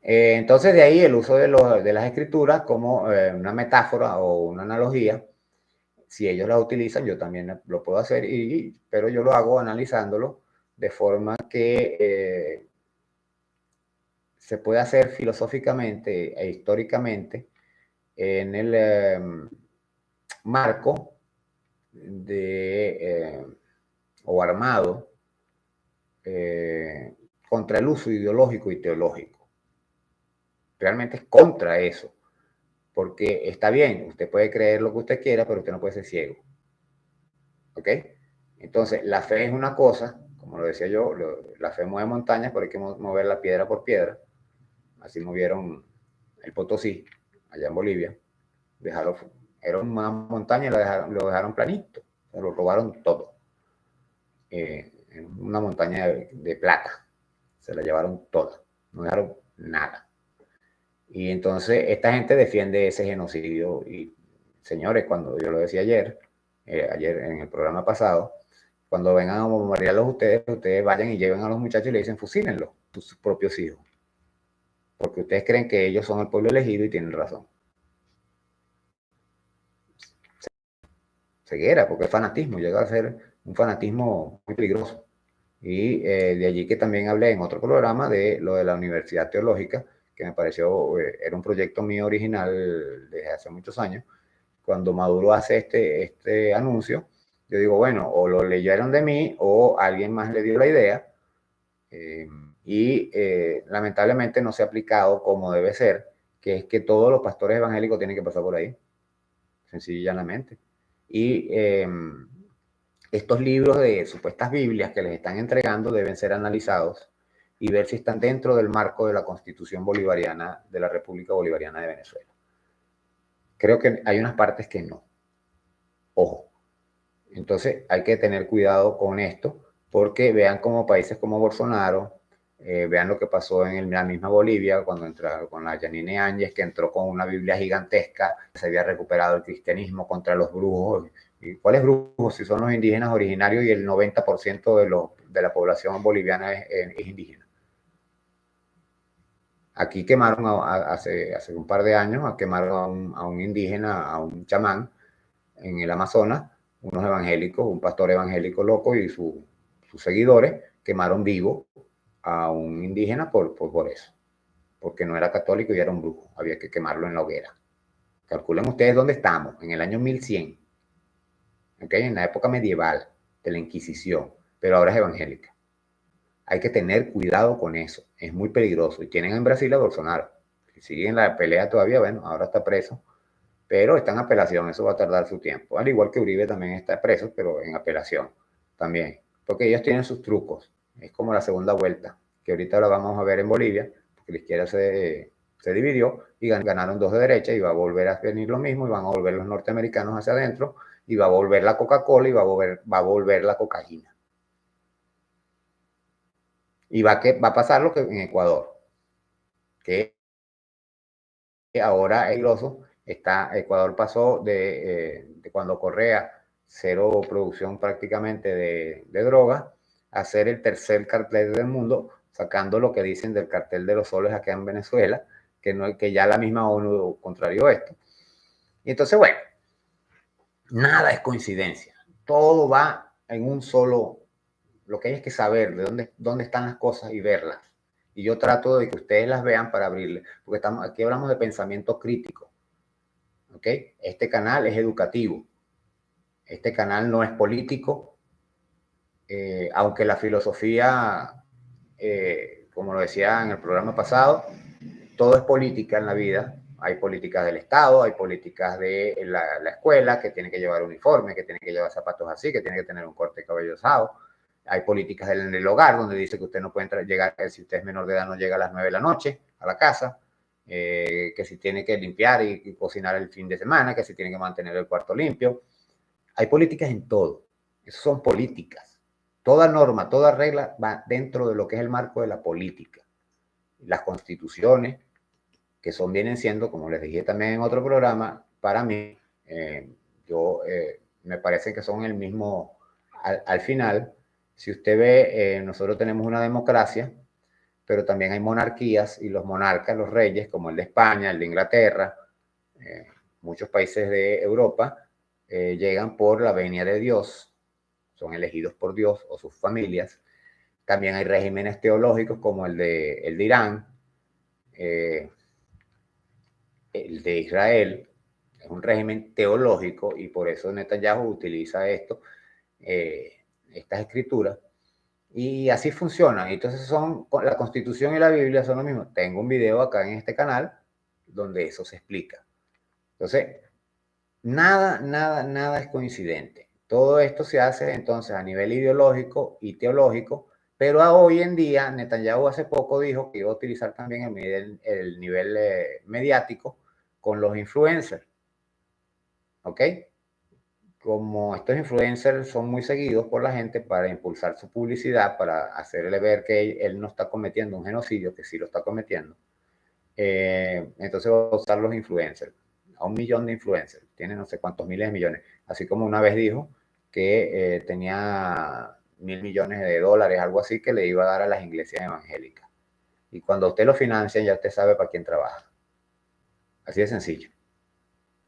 Entonces, de ahí el uso de las escrituras como una metáfora o una analogía Si ellos la utilizan, yo también lo puedo hacer, pero yo lo hago analizándolo de forma que se puede hacer filosóficamente e históricamente en el marco o armado contra el uso ideológico y teológico. Realmente es contra eso, porque está bien, usted puede creer lo que usted quiera, pero usted no puede ser ciego. ¿Ok? Entonces, la fe es una cosa, como lo decía yo, la fe mueve montañas, pero hay que mover la piedra por piedra. Así movieron el Potosí, allá en Bolivia. Era una montaña y lo dejaron planito, se lo robaron todo. Una montaña de plata, se la llevaron toda, no dejaron nada. Y entonces esta gente defiende ese genocidio. Y señores, cuando yo lo decía ayer en el programa pasado, cuando vengan a bombardearlos ustedes vayan y lleven a los muchachos y le dicen fusílenlos, sus propios hijos. Porque ustedes creen que ellos son el pueblo elegido y tienen razón. Ceguera, porque es fanatismo, llega a ser un fanatismo muy peligroso. Y de allí que también hablé en otro programa de lo de la Universidad Teológica, que me pareció, era un proyecto mío original desde hace muchos años. Cuando Maduro hace este anuncio, yo digo, bueno, o lo leyeron de mí o alguien más le dio la idea, lamentablemente no se ha aplicado como debe ser, que es que todos los pastores evangélicos tienen que pasar por ahí, sencillo y llanamente. Y estos libros de supuestas Biblias que les están entregando deben ser analizados y ver si están dentro del marco de la Constitución Bolivariana de la República Bolivariana de Venezuela. Creo que hay unas partes que no. Ojo. Entonces hay que tener cuidado con esto, porque vean como países como Bolsonaro, vean lo que pasó en la misma Bolivia cuando entró con la Yanine Áñez, que entró con una Biblia gigantesca, se había recuperado el cristianismo contra los brujos. ¿Y cuáles brujos? Si son los indígenas originarios y el 90% de la población boliviana es indígena. Aquí quemaron hace un par de años, quemaron a un indígena, a un chamán en el Amazonas, unos evangélicos, un pastor evangélico loco y sus seguidores quemaron vivo a un indígena por eso, porque no era católico y era un brujo, había que quemarlo en la hoguera. Calculen ustedes dónde estamos, en el año 1100, ¿okay? En la época medieval de la Inquisición, pero ahora es evangélica. Hay que tener cuidado con eso, es muy peligroso. Y tienen en Brasil a Bolsonaro, que sigue en la pelea todavía, bueno, ahora está preso, pero está en apelación, eso va a tardar su tiempo. Al igual que Uribe también está preso, pero en apelación también, porque ellos tienen sus trucos. Es como la segunda vuelta, que ahorita la vamos a ver en Bolivia, porque la izquierda se dividió y ganaron dos de derecha y va a volver a venir lo mismo y van a volver los norteamericanos hacia adentro y va a volver la Coca-Cola y va a volver la cocaína. Y va a pasar lo que en Ecuador, que ahora es peligroso. Ecuador pasó de cuando Correa, cero producción prácticamente de drogas, a ser el tercer cartel del mundo, sacando lo que dicen del cartel de los soles acá en Venezuela, que ya la misma ONU contrarió esto. Y entonces, bueno, nada es coincidencia. Todo va en un solo. Lo que hay es que saber de dónde están las cosas y verlas. Y yo trato de que ustedes las vean para abrirles, porque aquí hablamos de pensamiento crítico. ¿Ok? Este canal es educativo. Este canal no es político, aunque la filosofía, como lo decía en el programa pasado, todo es política en la vida. Hay políticas del Estado, hay políticas de la escuela, que tiene que llevar uniforme, que tiene que llevar zapatos así, que tiene que tener un corte de cabello osado. Hay políticas en el hogar, donde dice que usted no puede llegar, si usted es menor de edad, no llega a las 9 de la noche a la casa, que si tiene que limpiar y cocinar el fin de semana, que si tiene que mantener el cuarto limpio. Hay políticas en todo. Eso son políticas. Toda norma, toda regla va dentro de lo que es el marco de la política. Las constituciones, que vienen siendo, como les dije también en otro programa, para mí, me parece que son el mismo, al final, si usted ve, nosotros tenemos una democracia, pero también hay monarquías, y los monarcas, los reyes, como el de España, el de Inglaterra, muchos países de Europa, llegan por la venia de Dios, son elegidos por Dios o sus familias. También hay regímenes teológicos como el de Irán, el de Israel. Es un régimen teológico y por eso Netanyahu utiliza estas escrituras. Y así funciona. Entonces la Constitución y la Biblia son lo mismo. Tengo un video acá en este canal donde eso se explica. Entonces, nada es coincidente. Todo esto se hace entonces a nivel ideológico y teológico, pero hoy en día Netanyahu hace poco dijo que iba a utilizar también el nivel mediático con los influencers. ¿Ok? Como estos influencers son muy seguidos por la gente para impulsar su publicidad, para hacerle ver que él no está cometiendo un genocidio, que sí lo está cometiendo, entonces va a usar los influencers, a 1 millón de influencers, tiene no sé cuántos miles de millones, así como una vez dijo que tenía 1.000 millones de dólares, algo así, que le iba a dar a las iglesias evangélicas. Y cuando usted lo financia, ya usted sabe para quién trabaja. Así de sencillo.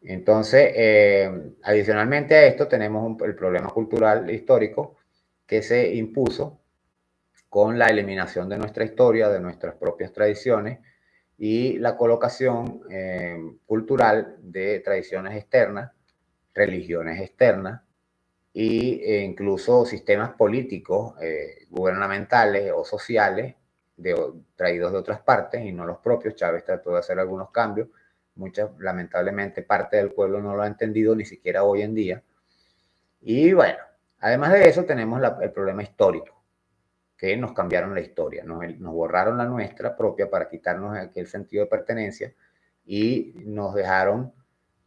Entonces, adicionalmente a esto, tenemos el problema cultural histórico que se impuso con la eliminación de nuestra historia, de nuestras propias tradiciones y la colocación cultural de tradiciones externas, religiones externas e incluso sistemas políticos, gubernamentales o sociales traídos de otras partes y no los propios. Chávez trató de hacer algunos cambios. Lamentablemente, parte del pueblo no lo ha entendido ni siquiera hoy en día. Y bueno, además de eso, tenemos el problema histórico, que nos cambiaron la historia, nos borraron la nuestra propia para quitarnos aquel sentido de pertenencia y nos dejaron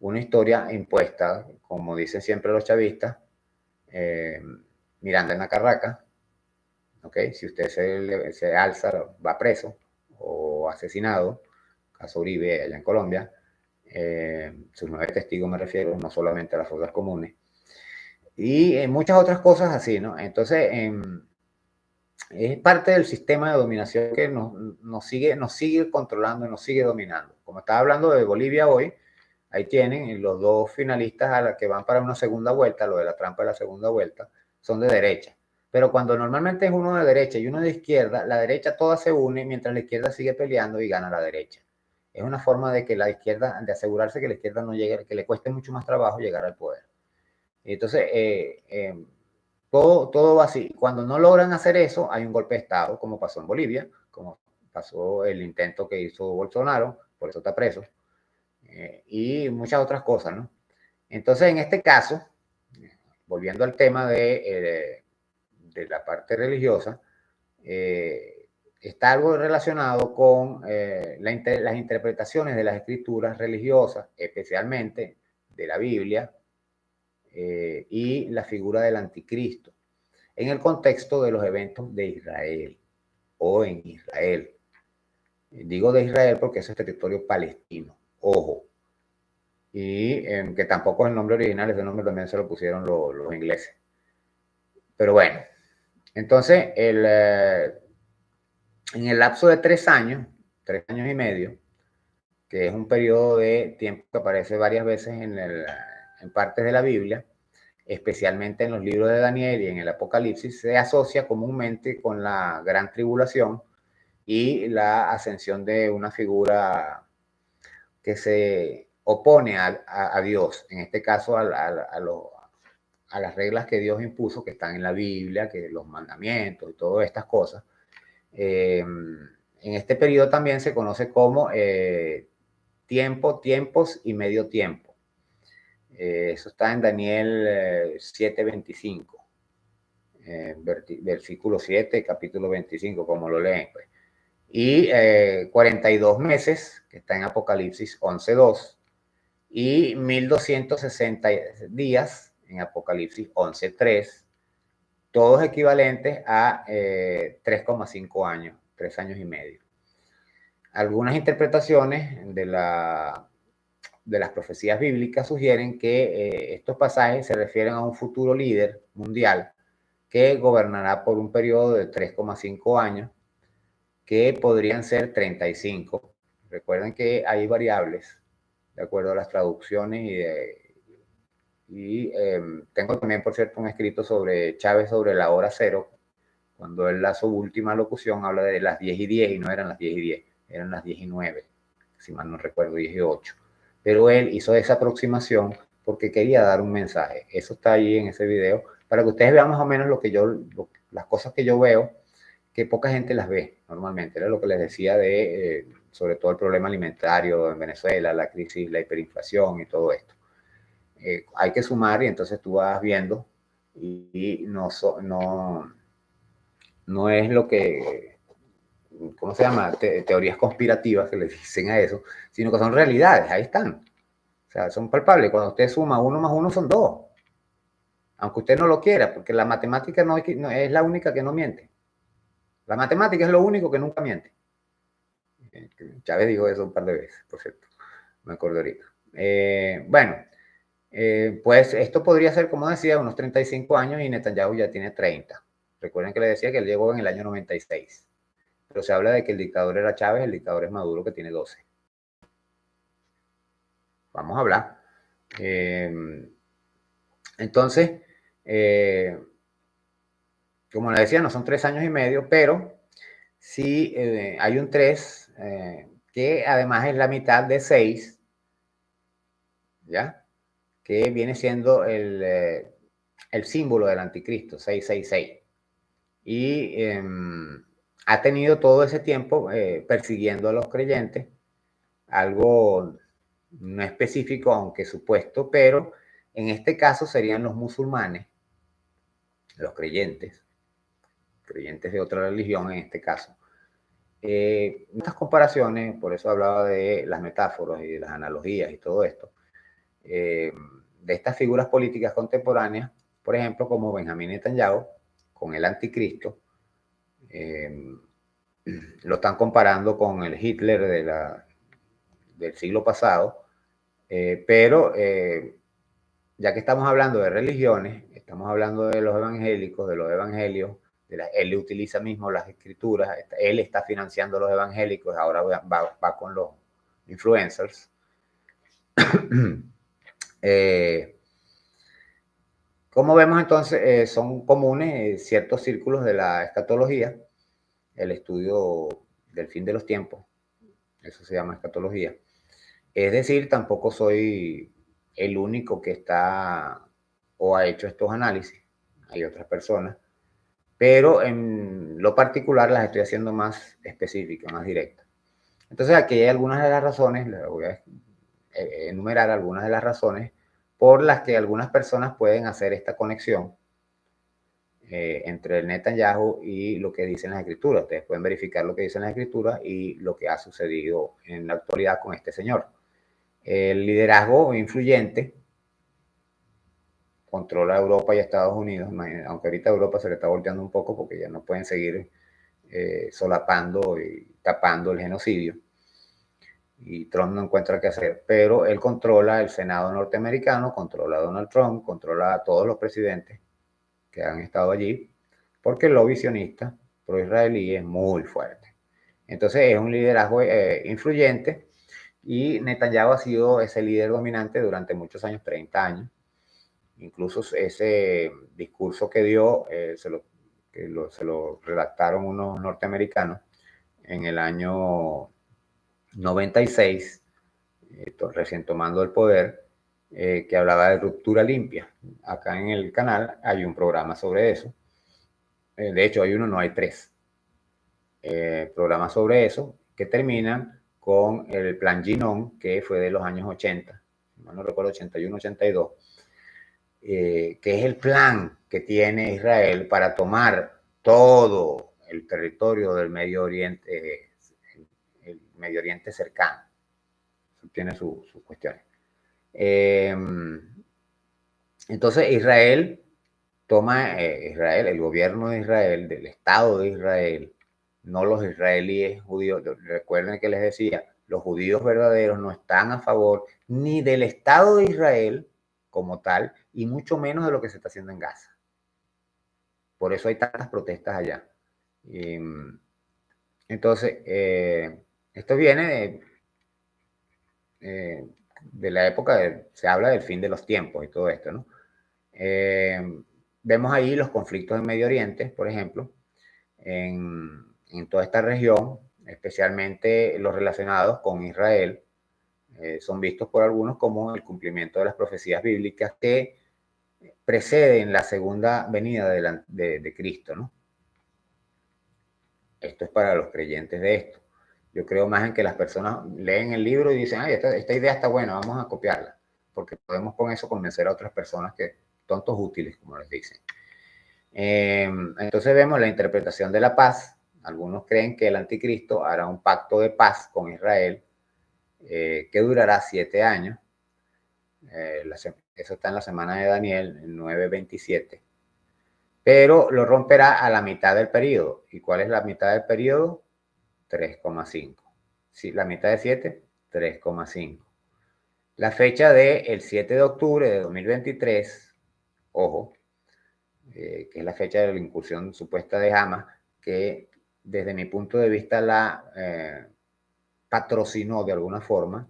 una historia impuesta, como dicen siempre los chavistas, Miranda en la Carraca. ¿Okay? Si usted se alza, va preso o asesinado, caso Uribe allá en Colombia. Sus 9 testigos me refiero, no solamente a las fosas comunes, y muchas otras cosas así, ¿no? Entonces, es parte del sistema de dominación que nos sigue controlando, nos sigue dominando. Como estaba hablando de Bolivia hoy, ahí tienen los 2 finalistas a la que van para una segunda vuelta, lo de la trampa de la segunda vuelta, son de derecha. Pero cuando normalmente es uno de derecha y uno de izquierda, la derecha toda se une mientras la izquierda sigue peleando y gana la derecha. Es una forma de que la izquierda, de asegurarse que la izquierda no llegue, que le cueste mucho más trabajo llegar al poder. Entonces, todo va así. Cuando no logran hacer eso, hay un golpe de Estado, como pasó en Bolivia, como pasó el intento que hizo Bolsonaro, por eso está preso, y muchas otras cosas, ¿no? Entonces, en este caso, volviendo al tema de la parte religiosa, está algo relacionado con las interpretaciones de las escrituras religiosas, especialmente de la Biblia, y la figura del anticristo, en el contexto de los eventos de Israel o en Israel. Digo de Israel porque eso es territorio palestino, ojo. Y que tampoco es el nombre original, ese nombre también se lo pusieron los ingleses. Pero bueno, entonces en el lapso de 3 años y medio, que es un periodo de tiempo que aparece varias veces en partes de la Biblia, especialmente en los libros de Daniel y en el Apocalipsis, se asocia comúnmente con la gran tribulación y la ascensión de una figura que se opone a Dios, en este caso a las reglas que Dios impuso, que están en la Biblia, que los mandamientos y todas estas cosas. En este periodo también se conoce como tiempos y medio tiempo. Eso está en Daniel 7:25, versículo 7, capítulo 25, como lo leen, pues. Y 42 meses, que está en Apocalipsis 11:2, y 1260 días en Apocalipsis 11:3, todos equivalentes a 3,5 años, 3 años y medio. Algunas interpretaciones de las profecías bíblicas sugieren que estos pasajes se refieren a un futuro líder mundial que gobernará por un periodo de 3,5 años, que podrían ser 35. Recuerden que hay variables de acuerdo a las traducciones Y tengo también, por cierto, un escrito sobre Chávez sobre la hora cero. Cuando él da su última locución, habla de las 10:10 y no eran las 10:10, eran las 10:09, si mal no recuerdo, 10:08. Pero él hizo esa aproximación porque quería dar un mensaje. Eso está ahí en ese video, para que ustedes vean más o menos las cosas que yo veo, que poca gente las ve normalmente. Era lo que les decía de, sobre todo el problema alimentario en Venezuela, la crisis, la hiperinflación y todo esto. Hay que sumar y entonces tú vas viendo y no es lo que, ¿cómo se llama? Teorías conspirativas que le dicen a eso, sino que son realidades, ahí están. O sea, son palpables. Cuando usted suma 1 más 1 son 2. Aunque usted no lo quiera, porque la matemática no es la única que no miente. La matemática es lo único que nunca miente. Chávez dijo eso un par de veces, por cierto. Me acuerdo ahorita. Bueno, pues esto podría ser, como decía, unos 35 años y Netanyahu ya tiene 30. Recuerden que le decía que él llegó en el año 96. Pero se habla de que el dictador era Chávez, el dictador es Maduro, que tiene 12. Vamos a hablar. Entonces, como le decía, no son 3 años y medio, pero sí hay un 3 que además es la mitad de 6, ¿ya? Que viene siendo el símbolo del anticristo, 666. Y ha tenido todo ese tiempo persiguiendo a los creyentes, algo no específico, aunque supuesto, pero en este caso serían los musulmanes, los creyentes de otra religión en este caso. Estas comparaciones, por eso hablaba de las metáforas y de las analogías y todo esto, de estas figuras políticas contemporáneas, por ejemplo, como Benjamín Netanyahu, con el anticristo, lo están comparando con el Hitler del siglo pasado, pero ya que estamos hablando de religiones, estamos hablando de los evangélicos, de los evangelios, él utiliza mismo las escrituras, él está financiando los evangélicos, ahora va con los influencers. Como vemos entonces, son comunes ciertos círculos de la escatología, el estudio del fin de los tiempos, eso se llama escatología. Es decir, tampoco soy el único que está o ha hecho estos análisis, hay otras personas, pero en lo particular las estoy haciendo más específicas, más directas. Entonces aquí hay algunas de las razones, les voy a enumerar algunas de las razones por las que algunas personas pueden hacer esta conexión entre el Netanyahu y lo que dicen las escrituras. Ustedes pueden verificar lo que dicen las escrituras y lo que ha sucedido en la actualidad con este señor. El liderazgo influyente controla Europa y Estados Unidos, aunque ahorita Europa se le está volteando un poco porque ya no pueden seguir solapando y tapando el genocidio. Y Trump no encuentra qué hacer, pero él controla el Senado norteamericano, controla a Donald Trump, controla a todos los presidentes que han estado allí, porque el lobby sionista pro-israelí es muy fuerte. Entonces es un liderazgo influyente y Netanyahu ha sido ese líder dominante durante muchos años, 30 años. Incluso ese discurso que dio se lo redactaron unos norteamericanos en el año 96, recién tomando el poder, que hablaba de ruptura limpia. Acá en el canal hay un programa sobre eso. De hecho, hay uno, no hay 3. Programas sobre eso que terminan con el plan Ginon, que fue de los años 80, no recuerdo, 81, 82, que es el plan que tiene Israel para tomar todo el territorio del Medio Oriente, el Medio Oriente cercano. Eso tiene sus cuestiones. Entonces Israel toma, Israel, el gobierno de Israel, del Estado de Israel, no los israelíes judíos. Recuerden que les decía, los judíos verdaderos no están a favor ni del Estado de Israel como tal, y mucho menos de lo que se está haciendo en Gaza. Por eso hay tantas protestas allá. Entonces, esto viene de de la época, se habla del fin de los tiempos y todo esto, ¿no? Vemos ahí los conflictos en Medio Oriente, por ejemplo, en toda esta región, especialmente los relacionados con Israel, son vistos por algunos como el cumplimiento de las profecías bíblicas que preceden la segunda venida de Cristo, ¿no? Esto es para los creyentes de esto. Yo creo más en que las personas leen el libro y dicen, ay, esta idea está buena, vamos a copiarla, porque podemos con eso convencer a otras personas que tontos útiles, como les dicen. Entonces vemos la interpretación de la paz. Algunos creen que el anticristo hará un pacto de paz con Israel que durará 7 años. Eso está en la semana de Daniel, 9:27. Pero lo romperá a la mitad del periodo. ¿Y cuál es la mitad del periodo? 3,5. Sí, la mitad de 7, 3,5. La fecha del 7 de octubre de 2023, ojo, que es la fecha de la incursión supuesta de Hamas, que desde mi punto de vista la patrocinó de alguna forma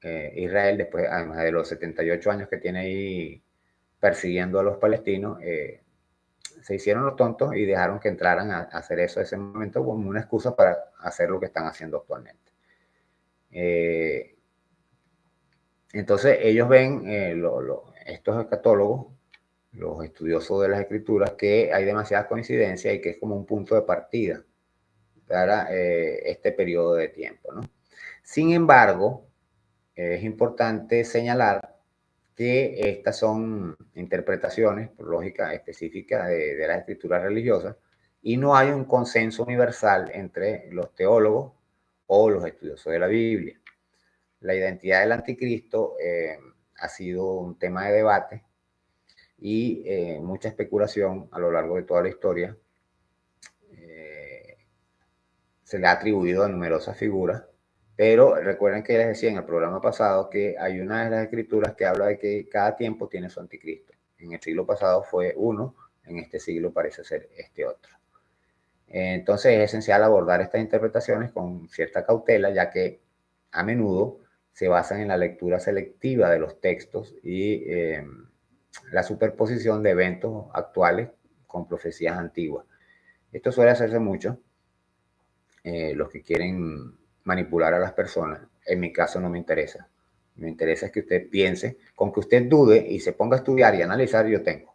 Israel, después, además de los 78 años que tiene ahí persiguiendo a los palestinos, se hicieron los tontos y dejaron que entraran a hacer eso en ese momento como una excusa para hacer lo que están haciendo actualmente. Entonces ellos ven, estos escatólogos, los estudiosos de las escrituras, que hay demasiadas coincidencias y que es como un punto de partida para este periodo de tiempo, ¿no? Sin embargo, es importante señalar que estas son interpretaciones, por lógica específica, de las escrituras religiosas y no hay un consenso universal entre los teólogos o los estudiosos de la Biblia. La identidad del anticristo ha sido un tema de debate y mucha especulación a lo largo de toda la historia. Se le ha atribuido a numerosas figuras, pero recuerden que les decía en el programa pasado que hay una de las escrituras que habla de que cada tiempo tiene su anticristo. En el siglo pasado fue uno, en este siglo parece ser este otro. Entonces es esencial abordar estas interpretaciones con cierta cautela, ya que a menudo se basan en la lectura selectiva de los textos y la superposición de eventos actuales con profecías antiguas. Esto suele hacerse mucho. Los que quieren manipular a las personas. En mi caso no me interesa. Me interesa es que usted piense, con que usted dude y se ponga a estudiar y analizar, yo tengo.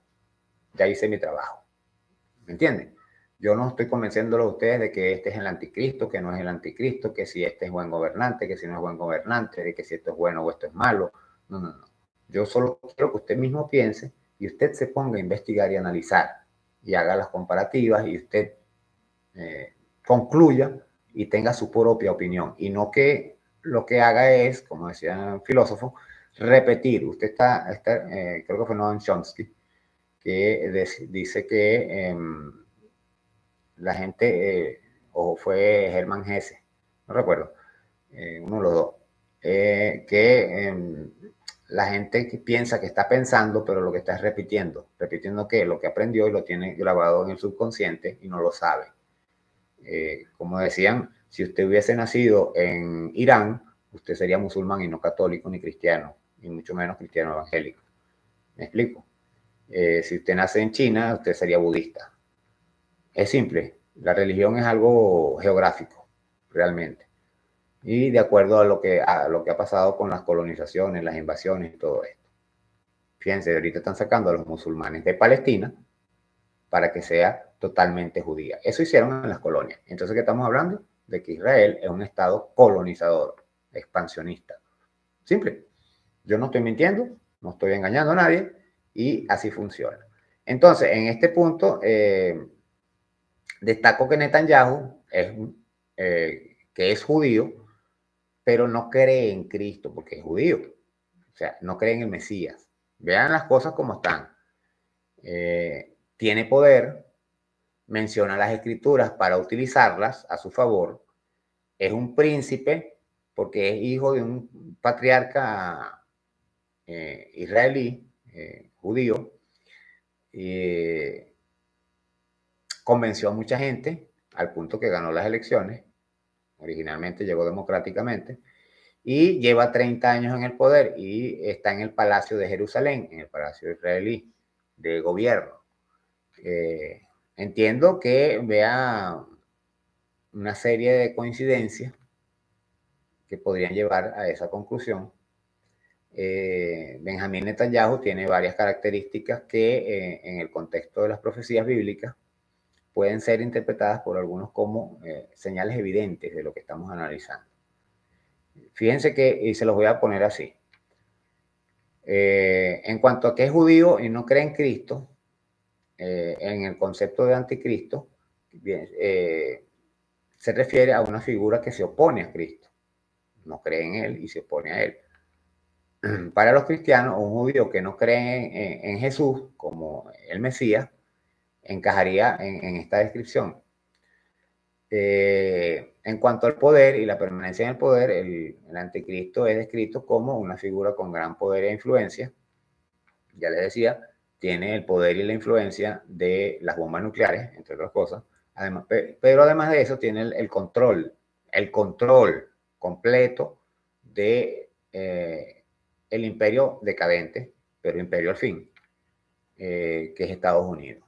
Ya hice mi trabajo. ¿Me entienden? Yo no estoy convenciéndolo a ustedes de que este es el anticristo, que no es el anticristo, que si este es buen gobernante, que si no es buen gobernante, de que si esto es bueno o esto es malo. No, no, no. Yo solo quiero que usted mismo piense y usted se ponga a investigar y analizar y haga las comparativas y usted concluya y tenga su propia opinión y no que lo que haga es, como decía el filósofo, repetir. Usted creo que fue Noam Chomsky, que dice que la gente, o fue Hermann Hesse, no recuerdo, uno de los dos, que la gente que piensa que está pensando, pero lo que está es repitiendo que lo que aprendió y lo tiene grabado en el subconsciente y no lo sabe. Como decían, si usted hubiese nacido en Irán, usted sería musulmán y no católico ni cristiano, y mucho menos cristiano evangélico. ¿Me explico? Si usted nace en China, usted sería budista. Es simple, la religión es algo geográfico, realmente. Y de acuerdo a lo que ha pasado con las colonizaciones, las invasiones y todo esto. Fíjense, ahorita están sacando a los musulmanes de Palestina para que sea totalmente judía. Eso hicieron en las colonias. Entonces, ¿qué estamos hablando? De que Israel es un estado colonizador, expansionista. Simple. Yo no estoy mintiendo, no estoy engañando a nadie y así funciona. Entonces, en este punto, destaco que Netanyahu que es judío, pero no cree en Cristo porque es judío. O sea, no cree en el Mesías. Vean las cosas como están. Tiene poder, menciona las escrituras para utilizarlas a su favor, es un príncipe porque es hijo de un patriarca israelí, judío, convenció a mucha gente al punto que ganó las elecciones, originalmente llegó democráticamente, y lleva 30 años en el poder y está en el Palacio de Jerusalén, en el Palacio israelí de gobierno. Entiendo que vea una serie de coincidencias que podrían llevar a esa conclusión. Benjamín Netanyahu tiene varias características que en el contexto de las profecías bíblicas pueden ser interpretadas por algunos como señales evidentes de lo que estamos analizando. Fíjense que, y se los voy a poner así, en cuanto a que es judío y no cree en Cristo, en el concepto de anticristo, se refiere a una figura que se opone a Cristo, no cree en él y se opone a él. Para los cristianos, un judío que no cree en Jesús como el Mesías encajaría en esta descripción. En cuanto al poder y la permanencia en el poder, el anticristo es descrito como una figura con gran poder e influencia. Ya les decía, tiene el poder y la influencia de las bombas nucleares, entre otras cosas. Además, pero además de eso, tiene el control completo de el imperio decadente, pero imperio al fin, que es Estados Unidos,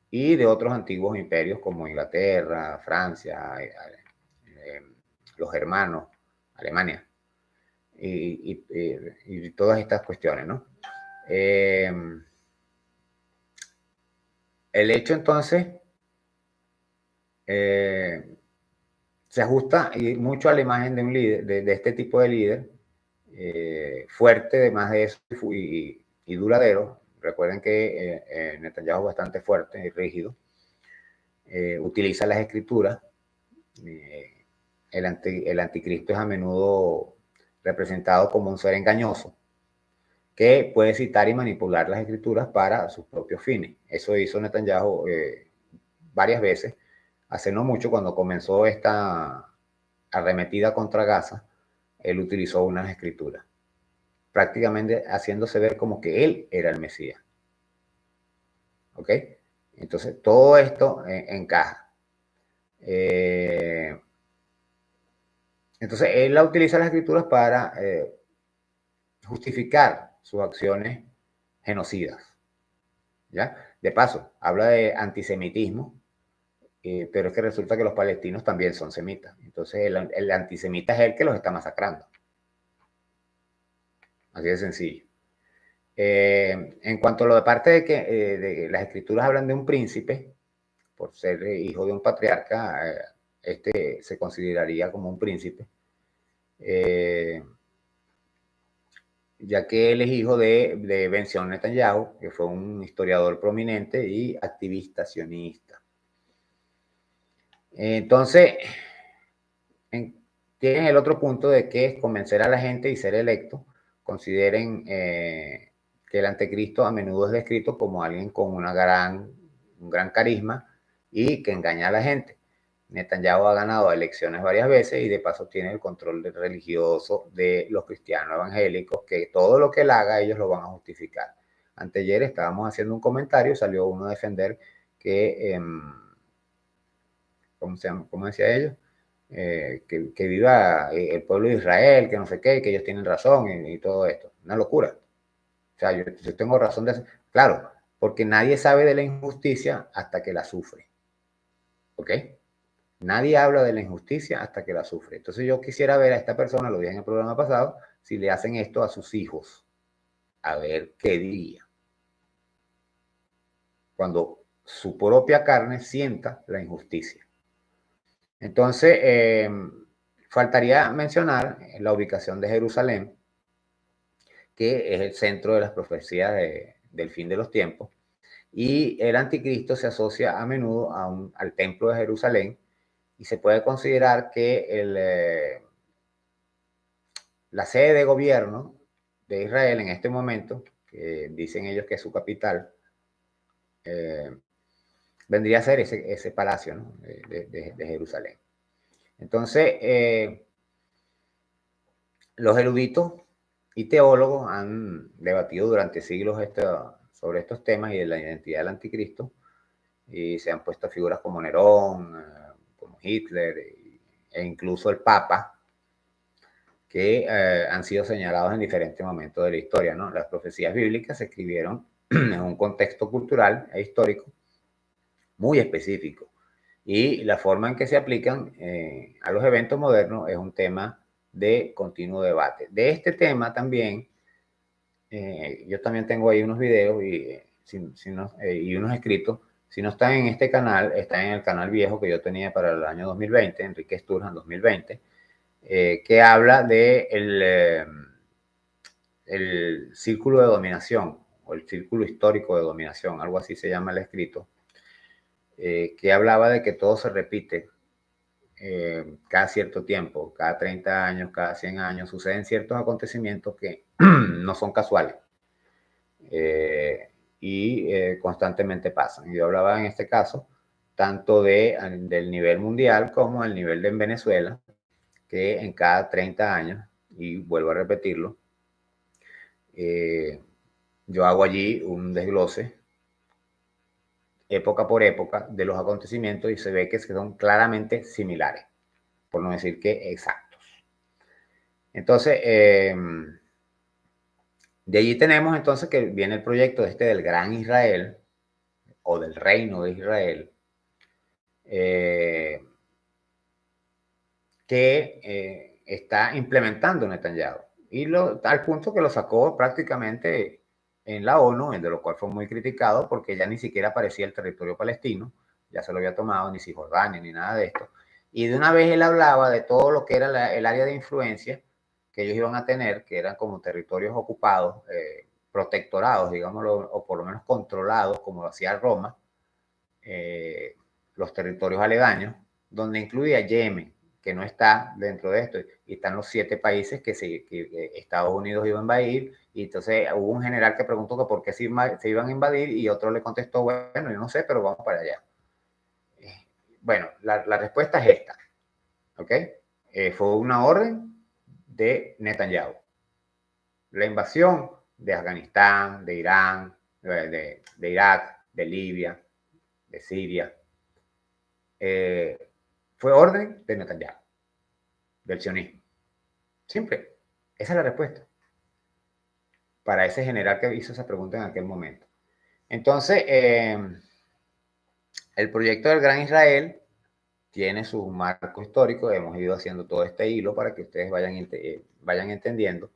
y de otros antiguos imperios como Inglaterra, Francia, los hermanos, Alemania, y todas estas cuestiones, ¿no? El hecho entonces se ajusta mucho a la imagen de un líder, de este tipo de líder, fuerte, además de eso, y duradero. Recuerden que Netanyahu es bastante fuerte y rígido. Utiliza las escrituras. El anticristo es a menudo representado como un ser engañoso que puede citar y manipular las escrituras para sus propios fines. Eso hizo Netanyahu varias veces. Hace no mucho, cuando comenzó esta arremetida contra Gaza, él utilizó unas escrituras, prácticamente haciéndose ver como que él era el Mesías. ¿Ok? Entonces, todo esto encaja. Entonces, él utiliza las escrituras para justificar sus acciones genocidas. ¿Ya? De paso, habla de antisemitismo, pero es que resulta que los palestinos también son semitas. Entonces, el antisemita es el que los está masacrando. Así de sencillo. En cuanto a lo de parte de que de las escrituras hablan de un príncipe, por ser hijo de un patriarca, este se consideraría como un príncipe, ya que él es hijo de Ben-Zion Netanyahu, que fue un historiador prominente y activista sionista. Entonces, tienen el otro punto de que es convencer a la gente y ser electo. Consideren que el anticristo a menudo es descrito como alguien con un gran carisma y que engaña a la gente. Netanyahu ha ganado elecciones varias veces y de paso tiene el control religioso de los cristianos evangélicos, que todo lo que él haga ellos lo van a justificar. Anteayer estábamos haciendo un comentario, salió uno a defender que, ¿cómo decía ellos? Que viva el pueblo de Israel, que no sé qué, que ellos tienen razón y todo esto. Una locura. O sea, yo tengo razón de hacer. Claro, porque nadie sabe de la injusticia hasta que la sufre. ¿Ok? Nadie habla de la injusticia hasta que la sufre. Entonces yo quisiera ver a esta persona, lo dije en el programa pasado, si le hacen esto a sus hijos. A ver qué diría. Cuando su propia carne sienta la injusticia. Entonces, faltaría mencionar la ubicación de Jerusalén, que es el centro de las profecías del fin de los tiempos, y el anticristo se asocia a menudo al templo de Jerusalén, y se puede considerar que la sede de gobierno de Israel en este momento, que dicen ellos que es su capital, vendría a ser ese palacio, ¿no? de Jerusalén. Entonces, los eruditos y teólogos han debatido durante siglos sobre estos temas y de la identidad del anticristo, y se han puesto figuras como Nerón, como Hitler, e incluso el Papa, que han sido señalados en diferentes momentos de la historia, ¿no? Las profecías bíblicas se escribieron en un contexto cultural e histórico muy específico, y la forma en que se aplican a los eventos modernos es un tema de continuo debate. De este tema también, yo también tengo ahí unos videos y unos escritos. Si no están en este canal, están en el canal viejo que yo tenía para el año 2020, Enrique Sturjan 2020, que habla de el círculo de dominación o el círculo histórico de dominación, algo así se llama el escrito, que hablaba de que todo se repite cada cierto tiempo, cada 30 años, cada 100 años, suceden ciertos acontecimientos que no son casuales y constantemente pasan. Yo hablaba en este caso tanto del nivel mundial como el nivel de Venezuela, que en cada 30 años, y vuelvo a repetirlo, yo hago allí un desglose época por época de los acontecimientos y se ve que son claramente similares, por no decir que exactos. Entonces, de allí tenemos entonces que viene el proyecto del Gran Israel o del Reino de Israel, que está implementando Netanyahu, y al punto que lo sacó prácticamente en la ONU, de lo cual fue muy criticado porque ya ni siquiera aparecía el territorio palestino, ya se lo había tomado ni Cisjordania ni nada de esto, y de una vez él hablaba de todo lo que era el área de influencia que ellos iban a tener, que eran como territorios ocupados, protectorados, digámoslo, o por lo menos controlados, como lo hacía Roma, los territorios aledaños, donde incluía Yemen, que no está dentro de esto, y están los 7 países que Estados Unidos iba a invadir, y entonces hubo un general que preguntó que por qué se iban a invadir, y otro le contestó, bueno, yo no sé, pero vamos para allá. Bueno, la respuesta es esta, ¿ok? Fue una orden de Netanyahu. La invasión de Afganistán, de Irán, de Irak, de Libia, de Siria, fue orden de Netanyahu, del sionismo. Simple. Esa es la respuesta para ese general que hizo esa pregunta en aquel momento. Entonces, el proyecto del Gran Israel tiene su marco histórico. Hemos ido haciendo todo este hilo para que ustedes vayan entendiendo.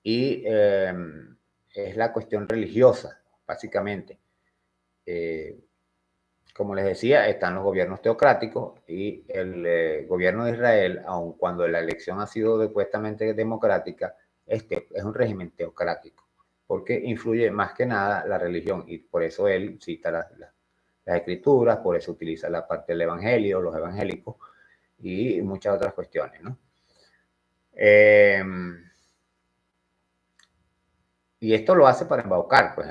Y es la cuestión religiosa, básicamente. Como les decía, están los gobiernos teocráticos, y el gobierno de Israel, aun cuando la elección ha sido supuestamente democrática, es un régimen teocrático, porque influye más que nada la religión, y por eso él cita las escrituras, por eso utiliza la parte del evangelio, los evangélicos y muchas otras cuestiones, ¿no? Y esto lo hace para embaucar pues,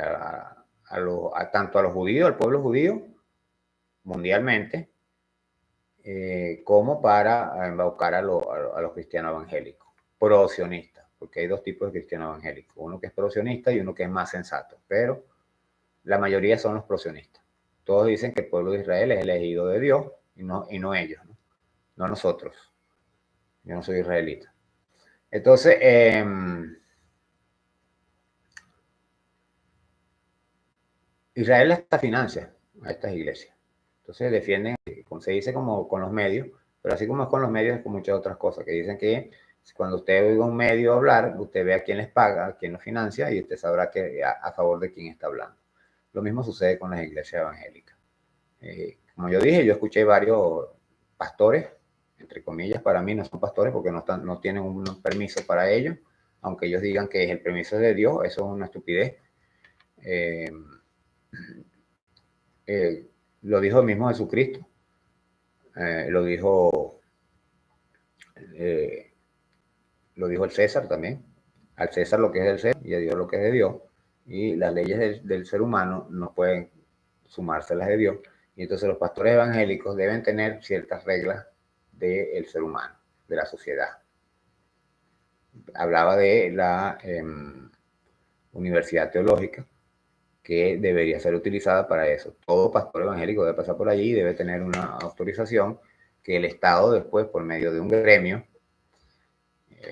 tanto a los judíos, al pueblo judío, mundialmente, como para embaucar a los cristianos evangélicos, pro-sionistas, porque hay 2 tipos de cristianos evangélicos, uno que es pro-sionista y uno que es más sensato, pero la mayoría son los pro-sionistas. Todos dicen que el pueblo de Israel es elegido de Dios y no ellos, no nosotros. Yo no soy israelita. Entonces, Israel hasta financia a estas iglesias. Entonces defienden, como se dice, como con los medios, pero así como es con los medios, es con muchas otras cosas, que dicen que cuando usted oiga un medio hablar, usted ve a quién les paga, a quién los financia, y usted sabrá que a favor de quién está hablando. Lo mismo sucede con las iglesias evangélicas. Como yo dije, yo escuché varios pastores, entre comillas, para mí no son pastores porque no tienen un permiso para ello, aunque ellos digan que el permiso es de Dios, eso es una estupidez. Lo dijo el mismo Jesucristo, lo dijo el César también. Al César lo que es del César y a Dios lo que es de Dios, y las leyes del ser humano no pueden sumarse a las de Dios, y entonces los pastores evangélicos deben tener ciertas reglas del ser humano, de la sociedad. Hablaba de la universidad teológica, que debería ser utilizada para eso. Todo pastor evangélico debe pasar por allí y debe tener una autorización que el Estado después, por medio de un gremio,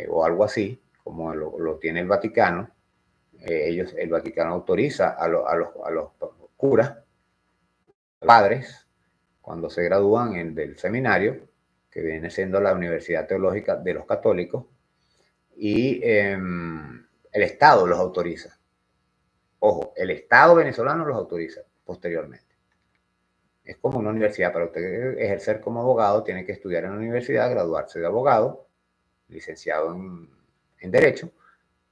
o algo así, como lo tiene el Vaticano. El Vaticano autoriza a los curas, padres, cuando se gradúan del seminario, que viene siendo la Universidad Teológica de los Católicos, y el Estado los autoriza. Ojo, el Estado venezolano los autoriza posteriormente. Es como una universidad. Para usted ejercer como abogado, tiene que estudiar en la universidad, graduarse de abogado, licenciado en Derecho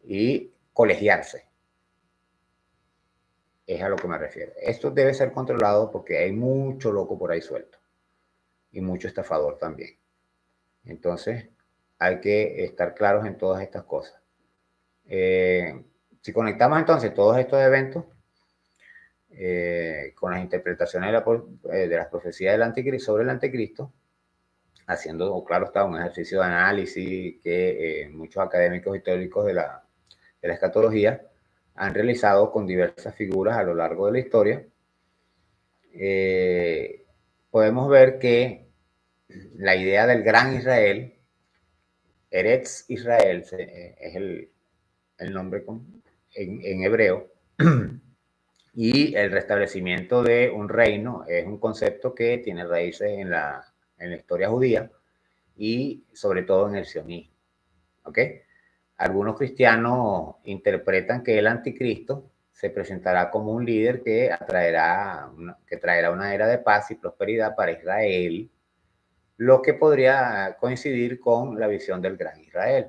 y colegiarse. Es a lo que me refiero. Esto debe ser controlado porque hay mucho loco por ahí suelto y mucho estafador también. Entonces, hay que estar claros en todas estas cosas. Si conectamos entonces todos estos eventos con las interpretaciones de las profecías del anticristo, sobre el anticristo, haciendo, claro está, un ejercicio de análisis que muchos académicos y teóricos de la escatología han realizado con diversas figuras a lo largo de la historia, podemos ver que la idea del gran Israel, Eretz Israel, es el nombre en hebreo, y el restablecimiento de un reino es un concepto que tiene raíces en la historia judía y sobre todo en el sionismo. ¿Ok? Algunos cristianos interpretan que el anticristo se presentará como un líder que traerá una era de paz y prosperidad para Israel, lo que podría coincidir con la visión del gran Israel.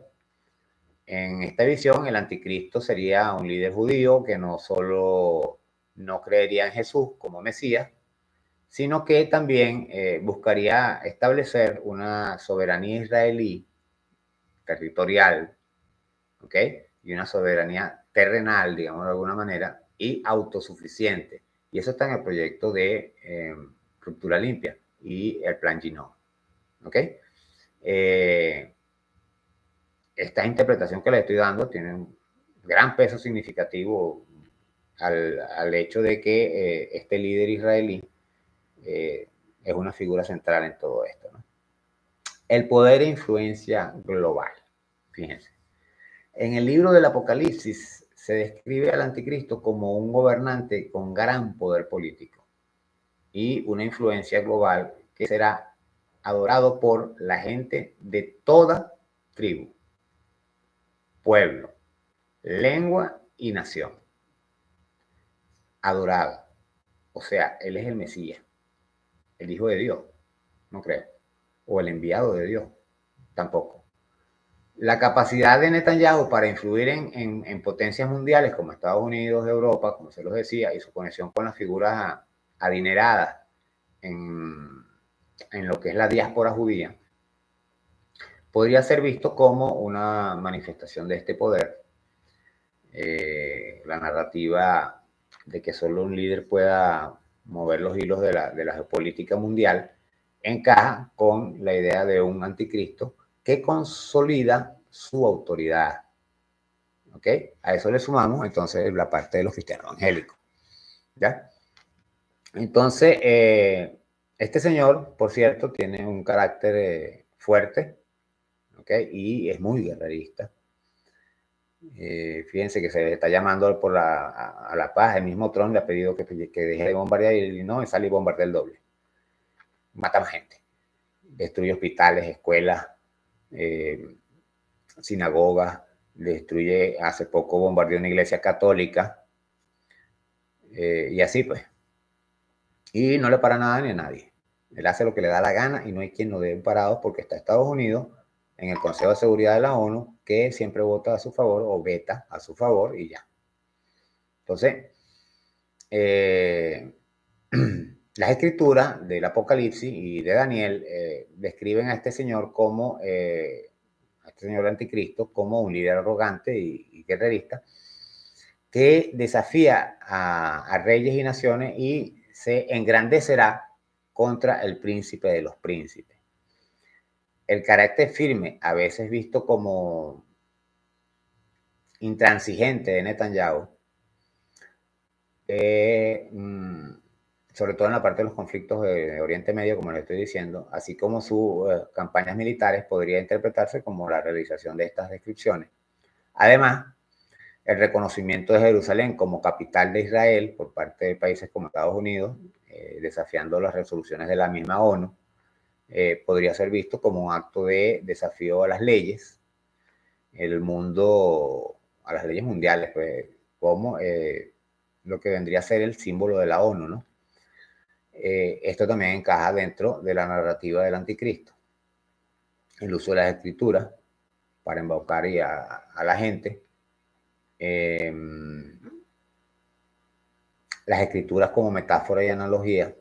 En esta visión, el anticristo sería un líder judío que no solo no creería en Jesús como Mesías, sino que también buscaría establecer una soberanía israelí territorial, ¿ok? Y una soberanía terrenal, digamos de alguna manera, y autosuficiente. Y eso está en el proyecto de Ruptura Limpia y el Plan Ginón, ¿ok? Esta interpretación que le estoy dando tiene un gran peso significativo al hecho de que este líder israelí es una figura central en todo esto, ¿no? El poder e influencia global. Fíjense. En el libro del Apocalipsis se describe al anticristo como un gobernante con gran poder político y una influencia global que será adorado por la gente de toda tribu, pueblo, lengua y nación. Adorado. O sea, él es el Mesías, el Hijo de Dios, no creo. O el enviado de Dios, tampoco. La capacidad de Netanyahu para influir en potencias mundiales como Estados Unidos, Europa, como se los decía, y su conexión con las figuras adineradas en lo que es la diáspora judía, podría ser visto como una manifestación de este poder. La narrativa de que solo un líder pueda mover los hilos de la geopolítica mundial encaja con la idea de un anticristo que consolida su autoridad. ¿Ok? A eso le sumamos entonces la parte de los cristianos evangélicos. ¿Ya? Entonces, este señor, por cierto, tiene un carácter fuerte, ¿ok? Y es muy guerrerista. Fíjense que se le está llamando a la paz. El mismo Trump le ha pedido que deje de bombardear y no, y sale y bombardea el doble. Mata más gente. Destruye hospitales, escuelas, sinagogas. Destruye, hace poco bombardeó una iglesia católica. Y así pues. Y no le para nada ni a nadie. Él hace lo que le da la gana y no hay quien lo dé parado porque está Estados Unidos en el Consejo de Seguridad de la ONU que siempre vota a su favor o veta a su favor y ya. Entonces, las escrituras del Apocalipsis y de Daniel describen a este señor como, a este señor anticristo, como un líder arrogante y guerrerista que desafía a reyes y naciones y se engrandecerá contra el príncipe de los príncipes. El carácter firme, a veces visto como intransigente de Netanyahu, se sobre todo en la parte de los conflictos de Oriente Medio, como les estoy diciendo, así como sus campañas militares, podría interpretarse como la realización de estas descripciones. Además, el reconocimiento de Jerusalén como capital de Israel por parte de países como Estados Unidos, desafiando las resoluciones de la misma ONU, podría ser visto como un acto de desafío a las leyes, el mundo, a las leyes mundiales, pues, como lo que vendría a ser el símbolo de la ONU, ¿no? Esto también encaja dentro de la narrativa del anticristo. El uso de las escrituras para embaucar a la gente. Las escrituras como metáfora y analogía.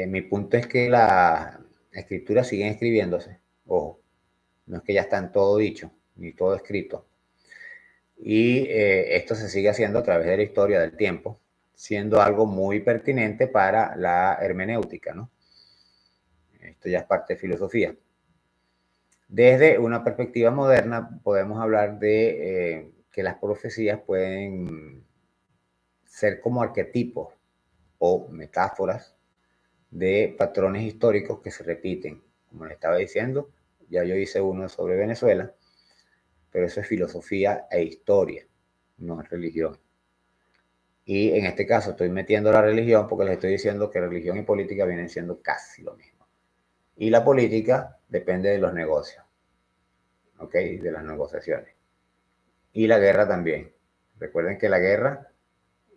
Mi punto es que las escrituras siguen escribiéndose. Ojo, no es que ya están todo dicho, ni todo escrito. Y esto se sigue haciendo a través de la historia del tiempo, siendo algo muy pertinente para la hermenéutica, ¿no? Esto ya es parte de filosofía. Desde una perspectiva moderna podemos hablar de que las profecías pueden ser como arquetipos o metáforas de patrones históricos que se repiten. Como les estaba diciendo, ya yo hice uno sobre Venezuela, pero eso es filosofía e historia, no es religión. Y en este caso estoy metiendo la religión porque les estoy diciendo que religión y política vienen siendo casi lo mismo. Y la política depende de los negocios, ¿ok? De las negociaciones. Y la guerra también. Recuerden que la guerra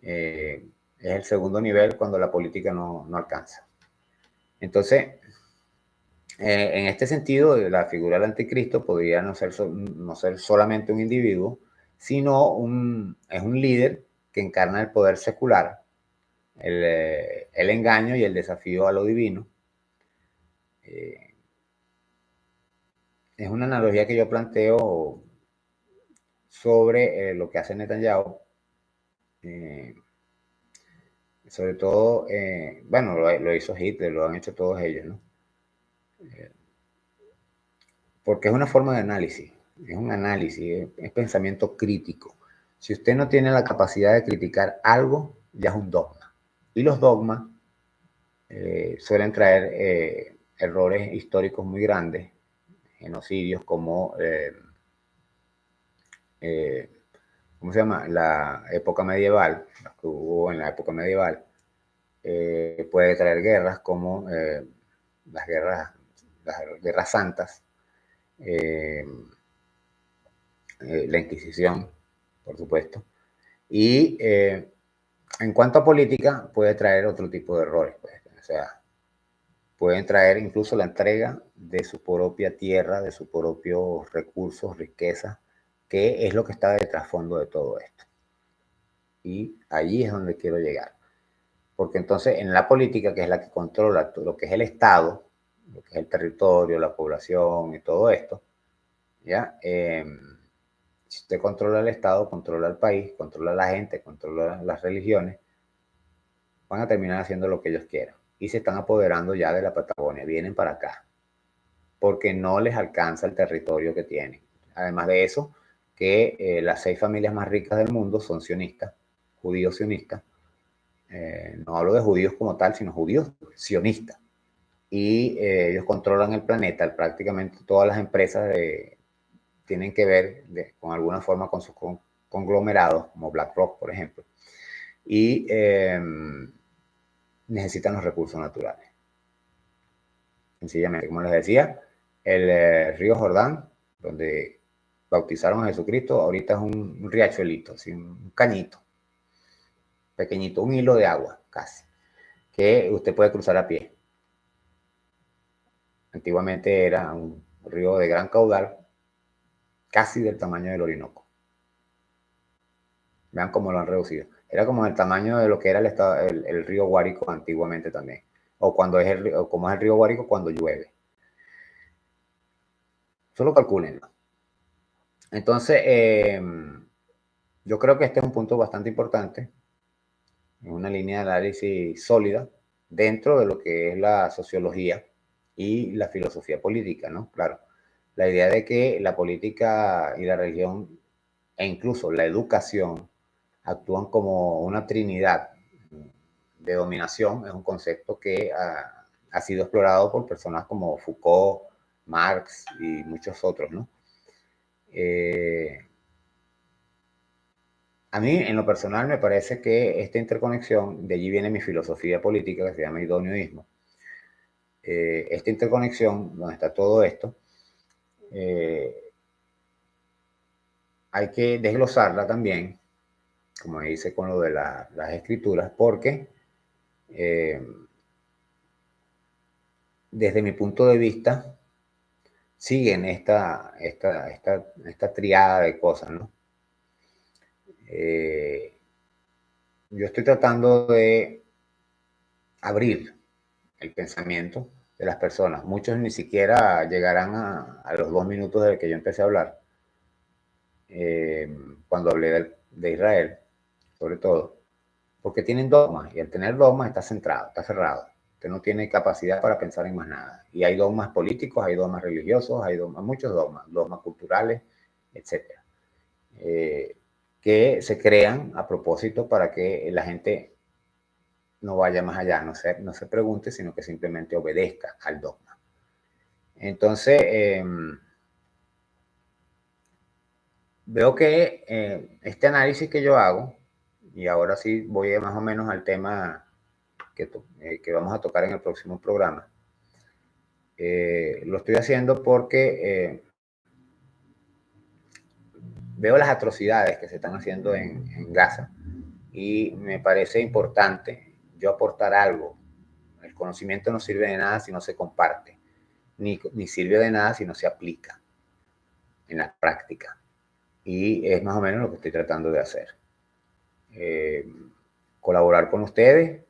es el segundo nivel cuando la política no alcanza. Entonces, en este sentido, la figura del anticristo podría no ser solamente un individuo, sino es un líder que encarna el poder secular, el engaño y el desafío a lo divino. Es una analogía que yo planteo sobre lo que hace Netanyahu. Sobre todo, bueno, lo hizo Hitler, lo han hecho todos ellos, ¿no? Porque es una forma de análisis, es un análisis, es pensamiento crítico. Si usted no tiene la capacidad de criticar algo, ya es un dogma. Y los dogmas suelen traer errores históricos muy grandes, genocidios como, ¿cómo se llama? La época medieval, lo que hubo en la época medieval, puede traer guerras como las guerras santas, la Inquisición, por supuesto. Y en cuanto a política, puede traer otro tipo de errores. Pues. O sea, pueden traer incluso la entrega de su propia tierra, de sus propios recursos, riquezas, que es lo que está de trasfondo de todo esto. Y allí es donde quiero llegar. Porque entonces en la política, que es la que controla lo que es el Estado, lo que es el territorio, la población y todo esto, ¿ya? Si usted controla el Estado, controla el país, controla la gente, controla las religiones, van a terminar haciendo lo que ellos quieran. Y se están apoderando ya de la Patagonia, vienen para acá, porque no les alcanza el territorio que tienen. Además de eso, que las 6 familias más ricas del mundo son sionistas, judíos sionistas. No hablo de judíos como tal, sino judíos sionistas. Y ellos controlan el planeta, prácticamente todas las empresas tienen que ver con alguna forma con sus conglomerados, como BlackRock, por ejemplo. Y necesitan los recursos naturales. Sencillamente, como les decía, el río Jordán, donde bautizaron a Jesucristo, ahorita es un riachuelito, así, un cañito, pequeñito, un hilo de agua, casi, que usted puede cruzar a pie. Antiguamente era un río de gran caudal, casi del tamaño del Orinoco. Vean cómo lo han reducido. Era como el tamaño de lo que era el río Guárico antiguamente también. O como es el río Guárico cuando llueve. Solo calculenlo. Entonces, yo creo que este es un punto bastante importante. Es una línea de análisis sólida dentro de lo que es la sociología y la filosofía política, ¿no? Claro. La idea de que la política y la religión e incluso la educación actúan como una trinidad de dominación es un concepto que ha sido explorado por personas como Foucault, Marx y muchos otros, ¿no? A mí, en lo personal, me parece que esta interconexión, de allí viene mi filosofía política que se llama idoneísmo, esta interconexión, donde está todo esto, hay que desglosarla también, como dice con lo de las escrituras, porque desde mi punto de vista siguen esta triada de cosas, ¿no? Yo estoy tratando de abrir el pensamiento de las personas. Muchos ni siquiera llegarán a los 2 minutos de que yo empecé a hablar, cuando hablé de Israel, sobre todo, porque tienen dogmas, y al tener dogmas está centrado, está cerrado. Usted no tiene capacidad para pensar en más nada. Y hay dogmas políticos, hay dogmas religiosos, hay dogmas, muchos dogmas culturales, etc. Que se crean a propósito para que la gente no vaya más allá, no se pregunte, sino que simplemente obedezca al dogma. Entonces, veo que este análisis que yo hago, y ahora sí voy más o menos al tema que vamos a tocar en el próximo programa, lo estoy haciendo porque veo las atrocidades que se están haciendo en Gaza y me parece importante yo aportar algo. El conocimiento no sirve de nada si no se comparte, ni sirve de nada si no se aplica en la práctica. Y es más o menos lo que estoy tratando de hacer. Colaborar con ustedes,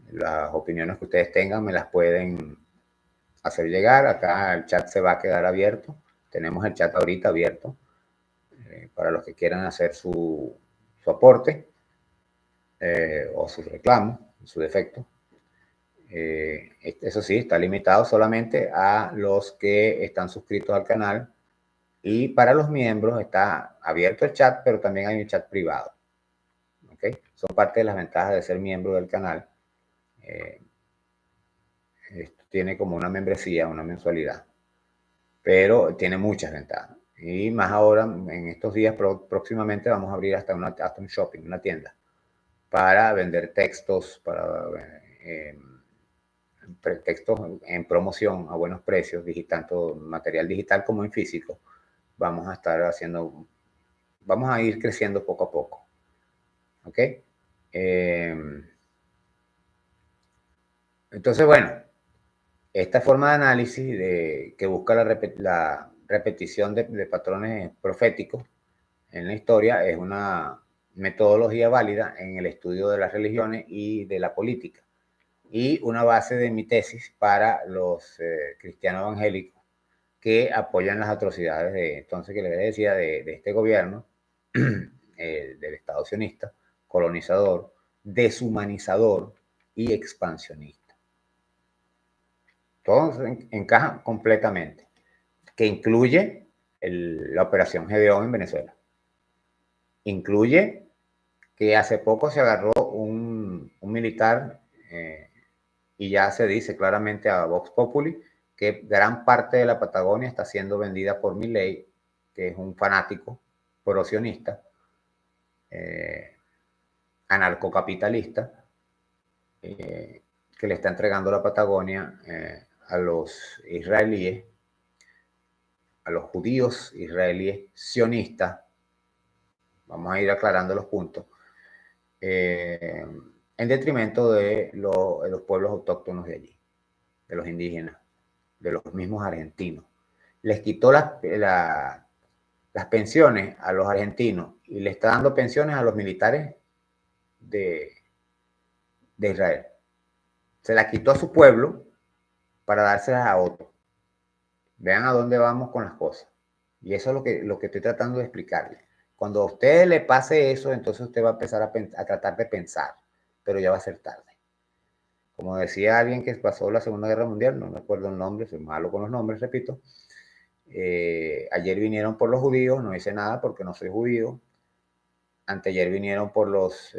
las opiniones que ustedes tengan me las pueden hacer llegar. Acá el chat se va a quedar abierto. Tenemos el chat ahorita abierto para los que quieran hacer su aporte o su reclamo, su defecto. Eso sí, está limitado solamente a los que están suscritos al canal, y para los miembros está abierto el chat, pero también hay un chat privado. ¿Okay? Son parte de las ventajas de ser miembro del canal. Esto tiene como una membresía, una mensualidad, pero tiene muchas ventajas. Y más ahora, en estos días próximamente vamos a abrir hasta un shopping, una tienda, para vender textos, para textos en promoción a buenos precios, tanto material digital como en físico. Vamos a estar haciendo, vamos a ir creciendo poco a poco. ¿Ok? Entonces, bueno, esta forma de análisis que busca la repetición de patrones proféticos en la historia es una metodología válida en el estudio de las religiones y de la política, y una base de mi tesis para los cristianos evangélicos que apoyan las atrocidades entonces, que les decía, de este gobierno, del Estado sionista, colonizador, deshumanizador y expansionista. Todo encaja completamente, que incluye la operación Gedeón en Venezuela. Incluye que hace poco se agarró un militar, y ya se dice claramente a Vox Populi que gran parte de la Patagonia está siendo vendida por Milei, que es un fanático pro-sionista, anarcocapitalista, que le está entregando la Patagonia a los israelíes, a los judíos israelíes sionistas. Vamos a ir aclarando los puntos, en detrimento de los pueblos autóctonos de allí, de los indígenas, de los mismos argentinos. Les quitó las pensiones a los argentinos y le está dando pensiones a los militares de Israel. Se las quitó a su pueblo para dárselas a otro. Vean a dónde vamos con las cosas. Y eso es lo que estoy tratando de explicarles. Cuando a usted le pase eso, entonces usted va a empezar a tratar de pensar, pero ya va a ser tarde. Como decía alguien que pasó la Segunda Guerra Mundial, no me acuerdo el nombre, soy malo con los nombres, repito. Ayer vinieron por los judíos, no hice nada porque no soy judío. Anteayer vinieron por los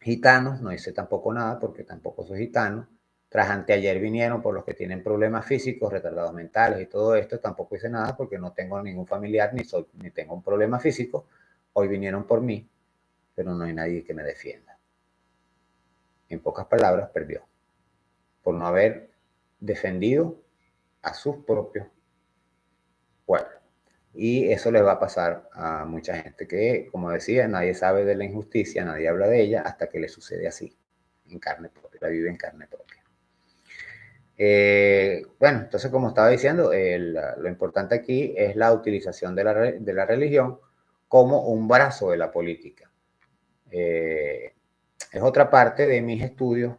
Gitanos, no hice tampoco nada porque tampoco soy gitano. Tras anteayer vinieron por los que tienen problemas físicos, retardados mentales y todo esto, tampoco hice nada porque no tengo ningún familiar ni tengo un problema físico. Hoy vinieron por mí, pero no hay nadie que me defienda. En pocas palabras, perdió por no haber defendido a sus propios pueblos. Y eso le va a pasar a mucha gente que, como decía, nadie sabe de la injusticia, nadie habla de ella hasta que le sucede así, en carne propia, la vive en carne propia. Bueno, entonces como estaba diciendo, lo importante aquí es la utilización de la religión como un brazo de la política. Es otra parte de mis estudios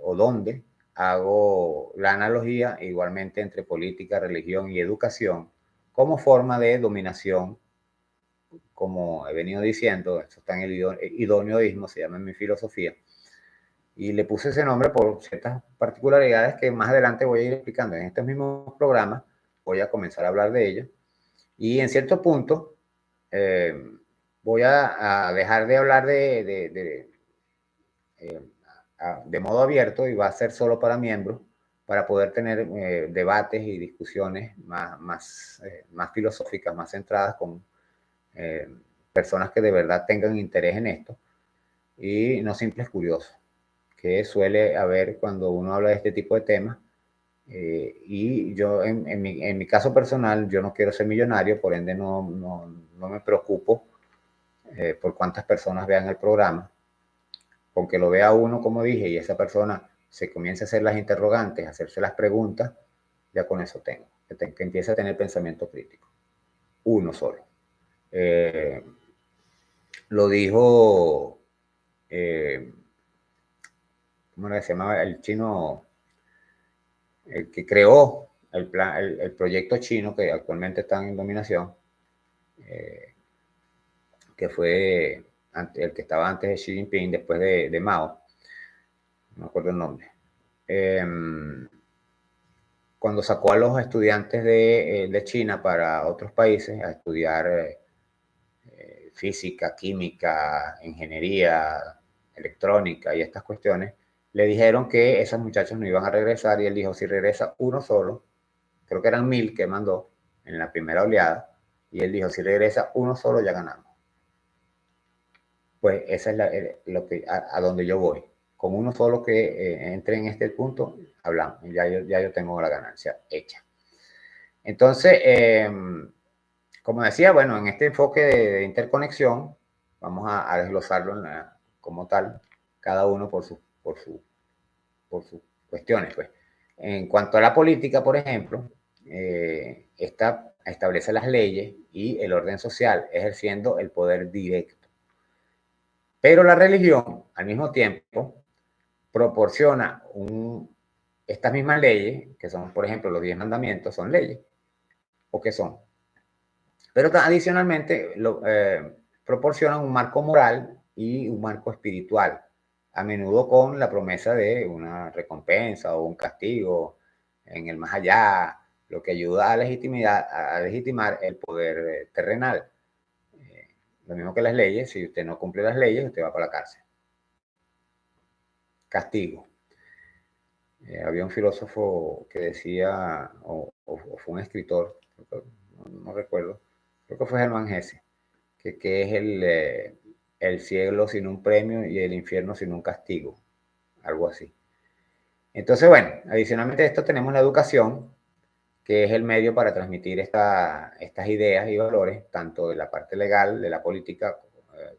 o donde hago la analogía igualmente entre política, religión y educación como forma de dominación, como he venido diciendo, esto está en el idoneoísmo, se llama en mi filosofía, y le puse ese nombre por ciertas particularidades que más adelante voy a ir explicando. En estos mismos programas voy a comenzar a hablar de ellos, y en cierto punto voy a dejar de hablar de modo abierto y va a ser solo para miembros, para poder tener debates y discusiones más filosóficas, más centradas con personas que de verdad tengan interés en esto y no simples curiosos, que suele haber cuando uno habla de este tipo de temas. Y yo, en mi caso personal, yo no quiero ser millonario, por ende no me preocupo por cuántas personas vean el programa. Con que lo vea uno, como dije, y esa persona se comience a hacer las interrogantes, a hacerse las preguntas, ya con eso tengo. Que empiece a tener pensamiento crítico. Uno solo. Lo dijo, ¿cómo era que se llamaba? El chino, el que creó el proyecto chino que actualmente está en dominación, que fue el que estaba antes de Xi Jinping, después de Mao, no me acuerdo el nombre. Cuando sacó a los estudiantes de China para otros países a estudiar física, química, ingeniería, electrónica y estas cuestiones, le dijeron que esos muchachos no iban a regresar y él dijo, si regresa uno solo, creo que eran 1000 que mandó en la primera oleada, y él dijo, si regresa uno solo ya ganamos. Pues esa es a donde yo voy. Con uno solo que entre en este punto, hablamos, ya yo tengo la ganancia hecha. Entonces, como decía, bueno, en este enfoque de interconexión, vamos a desglosarlo como tal, cada uno por sus cuestiones. Pues. En cuanto a la política, por ejemplo, esta establece las leyes y el orden social, ejerciendo el poder directo. Pero la religión, al mismo tiempo, proporciona estas mismas leyes, que son, por ejemplo, los 10 mandamientos, son leyes, o que son. Pero adicionalmente proporcionan un marco moral y un marco espiritual, a menudo con la promesa de una recompensa o un castigo en el más allá, lo que ayuda a legitimar el poder terrenal. Lo mismo que las leyes, si usted no cumple las leyes, usted va para la cárcel. Castigo. Había un filósofo que decía, o fue un escritor, no recuerdo, creo que fue Germán Hesse, que es el cielo sin un premio y el infierno sin un castigo, algo así. Entonces, bueno, adicionalmente a esto tenemos la educación, que es el medio para transmitir estas ideas y valores, tanto de la parte legal, de la política,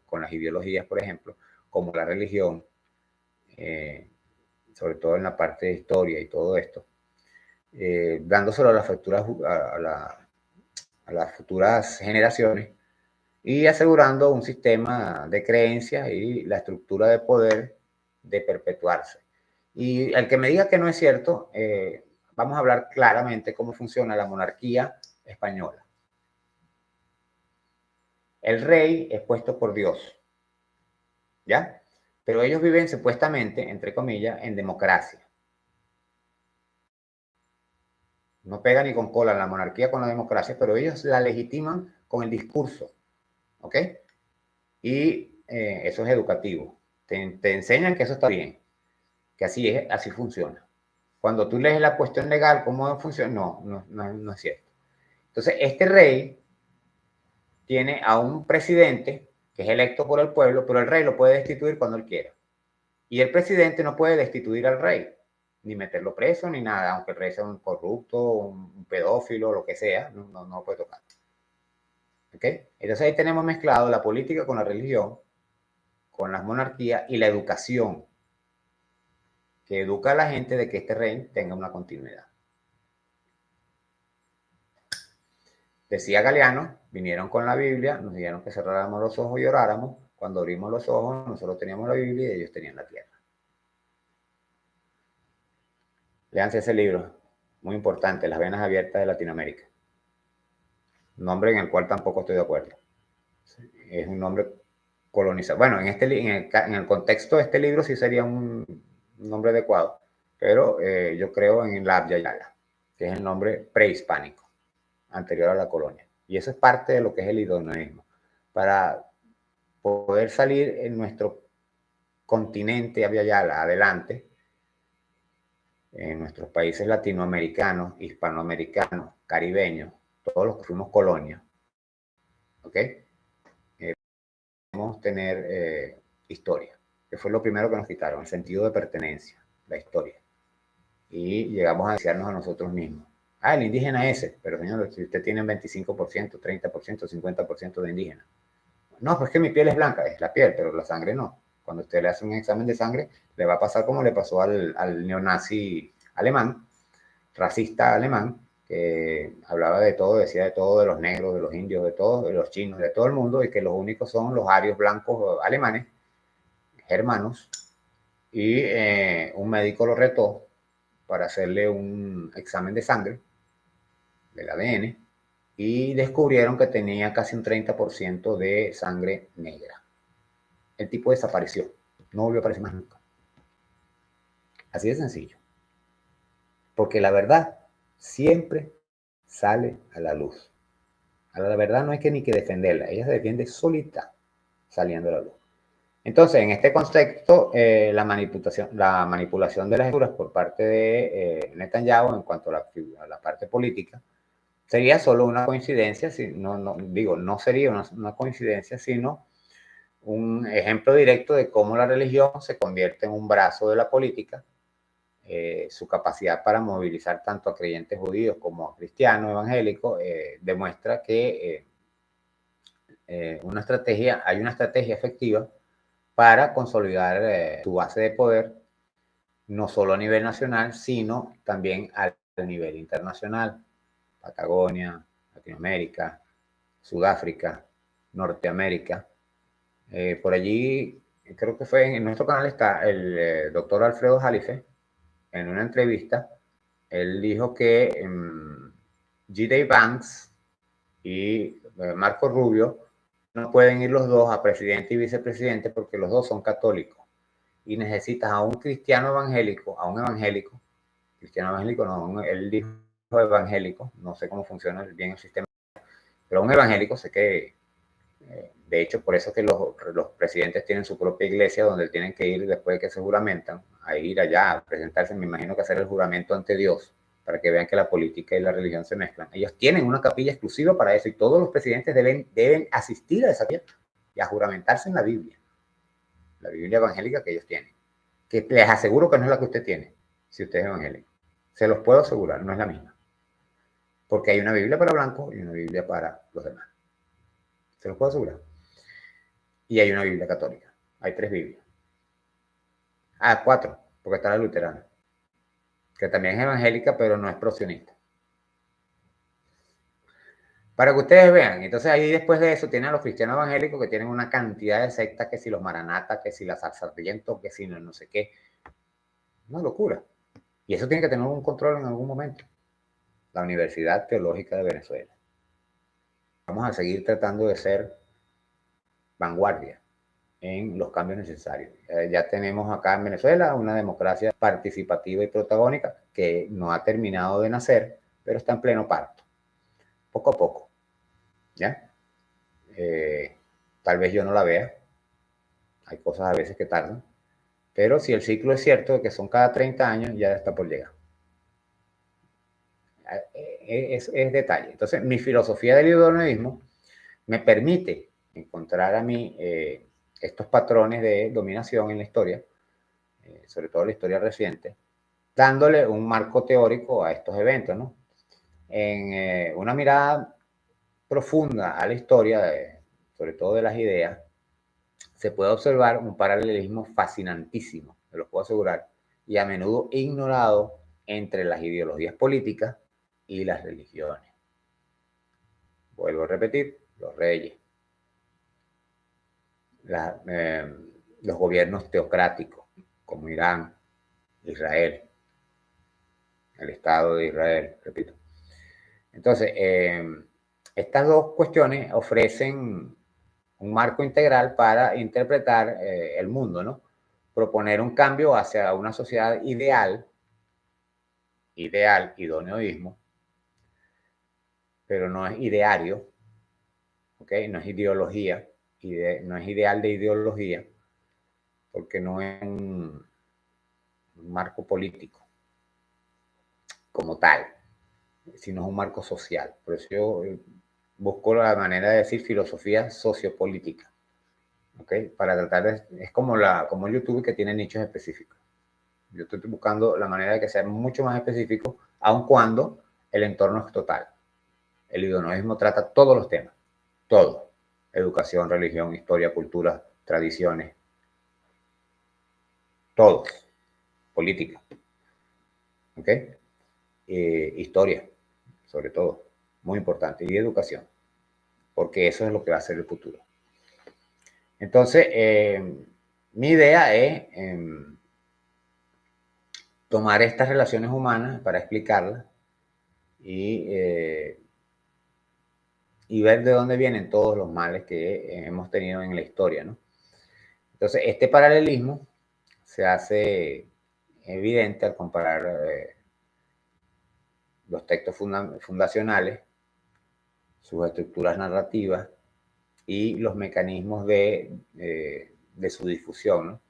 con las ideologías, por ejemplo, como la religión, sobre todo en la parte de historia y todo esto, dándoselo a las futuras generaciones y asegurando un sistema de creencias y la estructura de poder de perpetuarse. Y el que me diga que no es cierto, vamos a hablar claramente cómo funciona la monarquía española. El rey es puesto por Dios, ¿ya? Pero ellos viven supuestamente, entre comillas, en democracia. No pega ni con cola la monarquía con la democracia, pero ellos la legitiman con el discurso, ¿ok? Y eso es educativo. te enseñan que eso está bien, que así es, así funciona. Cuando tú lees la cuestión legal, cómo funciona, no es cierto. Entonces, este rey tiene a un presidente que es electo por el pueblo, pero el rey lo puede destituir cuando él quiera. Y el presidente no puede destituir al rey, ni meterlo preso, ni nada, aunque el rey sea un corrupto, un pedófilo, lo que sea, no puede tocar. ¿Ok? Entonces ahí tenemos mezclado la política con la religión, con las monarquías y la educación, que educa a la gente de que este rey tenga una continuidad. Decía Galeano, vinieron con la Biblia, nos dijeron que cerráramos los ojos y oráramos. Cuando abrimos los ojos, nosotros teníamos la Biblia y ellos tenían la tierra. Léanse ese libro, muy importante, Las venas abiertas de Latinoamérica. Nombre en el cual tampoco estoy de acuerdo. Es un nombre colonizado. Bueno, en el contexto de este libro sí sería un nombre adecuado, pero yo creo en la Abya Yala, que es el nombre prehispánico, anterior a la colonia. Y eso es parte de lo que es el idoneísmo. Para poder salir en nuestro continente Abya Yala adelante, en nuestros países latinoamericanos, hispanoamericanos, caribeños, todos los que fuimos colonia, ¿ok? Debemos tener historia, que fue lo primero que nos quitaron, el sentido de pertenencia, la historia. Y llegamos a desearnos a nosotros mismos. Ah, el indígena ese, pero señor, si usted tiene un 25%, 30%, 50% de indígena. No, pues que mi piel es blanca, es la piel, pero la sangre no. Cuando usted le hace un examen de sangre, le va a pasar como le pasó al neonazi alemán, racista alemán, que hablaba de todo, decía de todo, de los negros, de los indios, de todos, de los chinos, de todo el mundo, y que los únicos son los arios blancos alemanes, germanos, y un médico lo retó para hacerle un examen de sangre, del ADN, y descubrieron que tenía casi un 30% de sangre negra. El tipo desapareció, no volvió a aparecer más nunca. Así de sencillo. Porque la verdad siempre sale a la luz. A la verdad no hay que ni que defenderla, ella se defiende solita saliendo a la luz. Entonces, en este contexto, la manipulación de las escrituras por parte de Netanyahu en cuanto a la parte política sería solo una coincidencia, no sería una coincidencia, sino un ejemplo directo de cómo la religión se convierte en un brazo de la política. Su capacidad para movilizar tanto a creyentes judíos como a cristianos evangélicos demuestra que hay una estrategia efectiva para consolidar su base de poder, no solo a nivel nacional, sino también a nivel internacional. Patagonia, Latinoamérica, Sudáfrica, Norteamérica. Por allí, creo que fue en nuestro canal, está el doctor Alfredo Jalife, en una entrevista, él dijo que G.D. Vance y Marco Rubio no pueden ir los dos a presidente y vicepresidente porque los dos son católicos y necesitas a un cristiano evangélico, cristiano evangélico no, él dijo evangélico, no sé cómo funciona bien el sistema, pero un evangélico sé que, de hecho, por eso es que los presidentes tienen su propia iglesia donde tienen que ir después de que se juramentan, a ir allá, a presentarse, me imagino que hacer el juramento ante Dios, para que vean que la política y la religión se mezclan. Ellos tienen una capilla exclusiva para eso y todos los presidentes deben asistir a esa capilla y a juramentarse en la Biblia evangélica que ellos tienen, que les aseguro que no es la que usted tiene, si usted es evangélico. Se los puedo asegurar, no es la misma. Porque hay una Biblia para blancos y una Biblia para los demás. Se los puedo asegurar. Y hay una Biblia católica. Hay 3 Biblias. 4, porque está la luterana, que también es evangélica, pero no es prosionista. Para que ustedes vean, entonces ahí después de eso tienen a los cristianos evangélicos que tienen una cantidad de sectas, que si los maranatas, que si las sarsardientos, que si no sé qué. Una locura. Y eso tiene que tener un control en algún momento. La Universidad Teológica de Venezuela. Vamos a seguir tratando de ser vanguardia en los cambios necesarios. Ya tenemos acá en Venezuela una democracia participativa y protagónica que no ha terminado de nacer, pero está en pleno parto, poco a poco. ¿Ya? Tal vez yo no la vea Hay cosas a veces que tardan, pero si el ciclo es cierto de que son cada 30 años, ya está por llegar. Es detalle. Entonces, mi filosofía del idoneísmo me permite encontrar a mí estos patrones de dominación en la historia, sobre todo la historia reciente, dándole un marco teórico a estos eventos, ¿no? En una mirada profunda a la historia, sobre todo de las ideas, se puede observar un paralelismo fascinantísimo, te lo puedo asegurar, y a menudo ignorado entre las ideologías políticas y las religiones. Vuelvo a repetir, los reyes, la, los gobiernos teocráticos, como Irán, Israel, el Estado de Israel, repito. Entonces, estas dos cuestiones ofrecen un marco integral para interpretar el mundo, ¿no? Proponer un cambio hacia una sociedad ideal, idoneísmo, pero no es ideario, ¿ok? No es ideología, no es ideal de ideología, porque no es un marco político como tal, sino es un marco social. Por eso yo busco la manera de decir filosofía sociopolítica, ¿ok? Para tratar de, es como YouTube que tiene nichos específicos. Yo estoy buscando la manera de que sea mucho más específico, aun cuando el entorno es total. El idoneísmo trata todos los temas, todo. Educación, religión, historia, cultura, tradiciones, todos. Política, ¿ok? Historia, sobre todo, muy importante, y educación, porque eso es lo que va a ser el futuro. Entonces, mi idea es tomar estas relaciones humanas para explicarlas y ver de dónde vienen todos los males que hemos tenido en la historia, ¿no? Entonces, este paralelismo se hace evidente al comparar los textos fundacionales, sus estructuras narrativas y los mecanismos de su difusión, ¿no?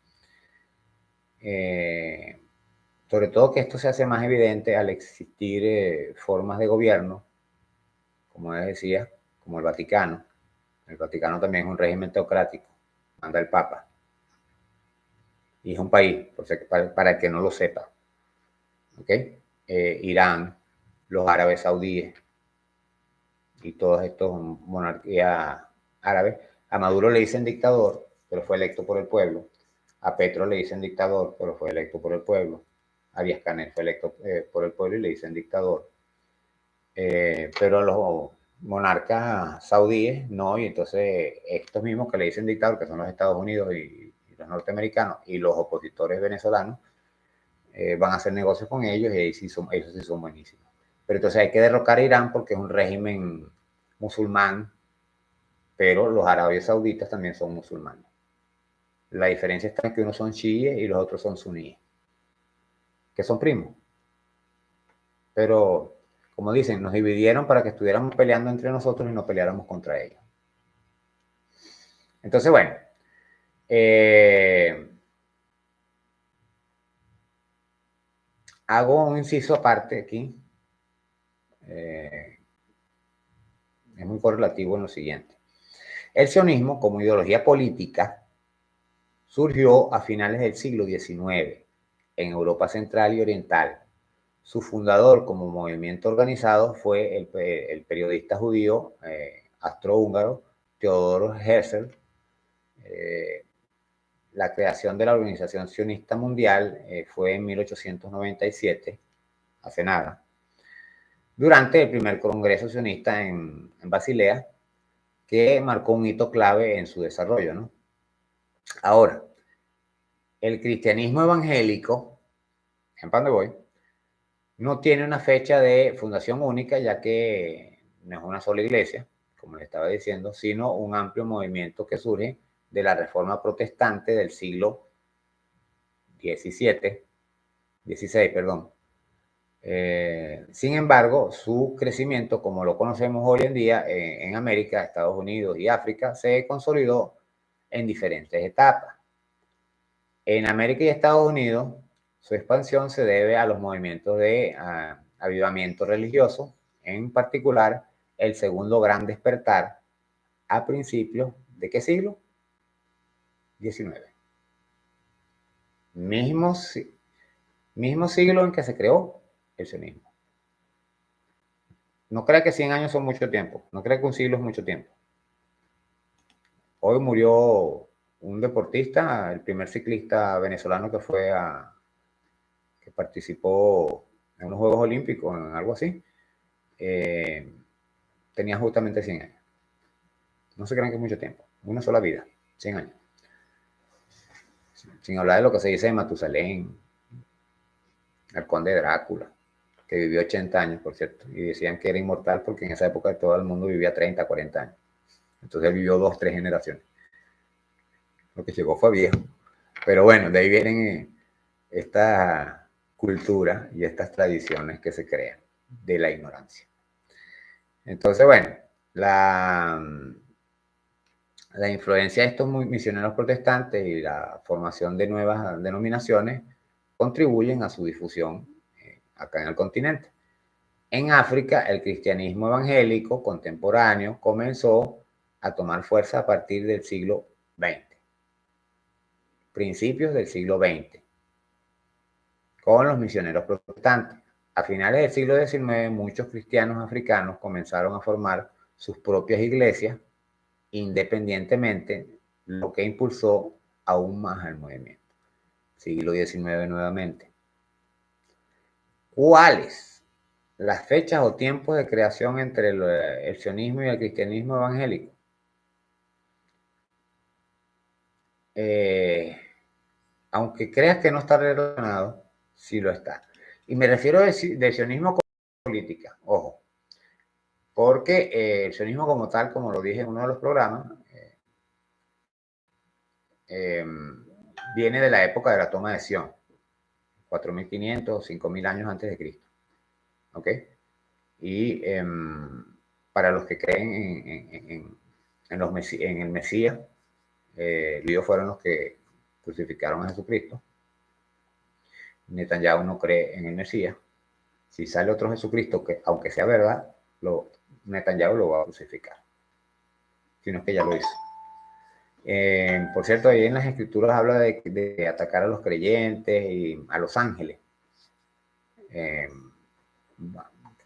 Sobre todo que esto se hace más evidente al existir formas de gobierno, como les decía, como el Vaticano. El Vaticano también es un régimen teocrático, manda el Papa. Y es un país, para el que no lo sepa. ¿Okay? Irán, los árabes saudíes y todos estos monarquías árabes. A Maduro le dicen dictador, pero fue electo por el pueblo. A Petro le dicen dictador, pero fue electo por el pueblo. A Díaz-Canel fue electo por el pueblo y le dicen dictador. Pero los monarcas saudíes no, y entonces estos mismos que le dicen dictador, que son los Estados Unidos y los norteamericanos y los opositores venezolanos, van a hacer negocios con ellos y ellos sí son buenísimos. Pero entonces hay que derrocar a Irán porque es un régimen musulmán, pero los árabes sauditas también son musulmanes. La diferencia está en que unos son chiíes y los otros son suníes, que son primos. Pero, como dicen, nos dividieron para que estuviéramos peleando entre nosotros y no peleáramos contra ellos. Entonces, bueno, hago un inciso aparte aquí. Es muy correlativo en lo siguiente. El sionismo, como ideología política, surgió a finales del siglo XIX en Europa Central y Oriental. Su fundador como movimiento organizado fue el periodista judío astrohúngaro Theodor Herzl. La creación de la Organización Sionista Mundial fue en 1897, hace nada, durante el primer Congreso Sionista en Basilea, que marcó un hito clave en su desarrollo, ¿no? Ahora, el cristianismo evangélico, en pan de voy, no tiene una fecha de fundación única, ya que no es una sola iglesia, como le estaba diciendo, sino un amplio movimiento que surge de la Reforma Protestante del siglo XVI, perdón. Sin embargo, su crecimiento, como lo conocemos hoy en día en América, Estados Unidos y África, se consolidó en diferentes etapas. En América y Estados Unidos, su expansión se debe a los movimientos de avivamiento religioso, en particular el segundo gran despertar a principios ¿de qué siglo? 19. Mismo, mismo siglo en que se creó el sionismo. No crea que 100 años son mucho tiempo, no crea que un siglo es mucho tiempo. Hoy murió un deportista, el primer ciclista venezolano que participó en unos Juegos Olímpicos, en algo así. Tenía justamente 100 años. No se crean que es mucho tiempo, una sola vida, 100 años. Sin hablar de lo que se dice de Matusalén, el conde Drácula, que vivió 80 años, por cierto, y decían que era inmortal porque en esa época todo el mundo vivía 30, 40 años. Entonces él vivió 2, 3 generaciones. Lo que llegó fue viejo. Pero bueno, de ahí vienen esta cultura y estas tradiciones que se crean de la ignorancia. Entonces, bueno, la influencia de estos misioneros protestantes y la formación de nuevas denominaciones contribuyen a su difusión acá en el continente. En África, el cristianismo evangélico contemporáneo comenzó a tomar fuerza a partir del siglo XX, principios del siglo XX, con los misioneros protestantes. A finales del siglo XIX, muchos cristianos africanos comenzaron a formar sus propias iglesias independientemente, lo que impulsó aún más el movimiento. Siglo XIX nuevamente. ¿Cuáles las fechas o tiempos de creación entre el sionismo y el cristianismo evangélico? Aunque creas que no está relacionado, sí lo está. Y me refiero de sionismo con política, ojo, porque el sionismo como tal, como lo dije en uno de los programas, viene de la época de la toma de Sion, 4.500 o 5.000 años antes de Cristo. ¿Ok? Y para los que creen en el Mesías, ellos fueron los que crucificaron a Jesucristo. Netanyahu no cree en el Mesías. Si sale otro Jesucristo, que aunque sea verdad, Netanyahu lo va a crucificar. Sino que ya lo hizo. Por cierto, ahí en las escrituras habla de atacar a los creyentes y a los ángeles.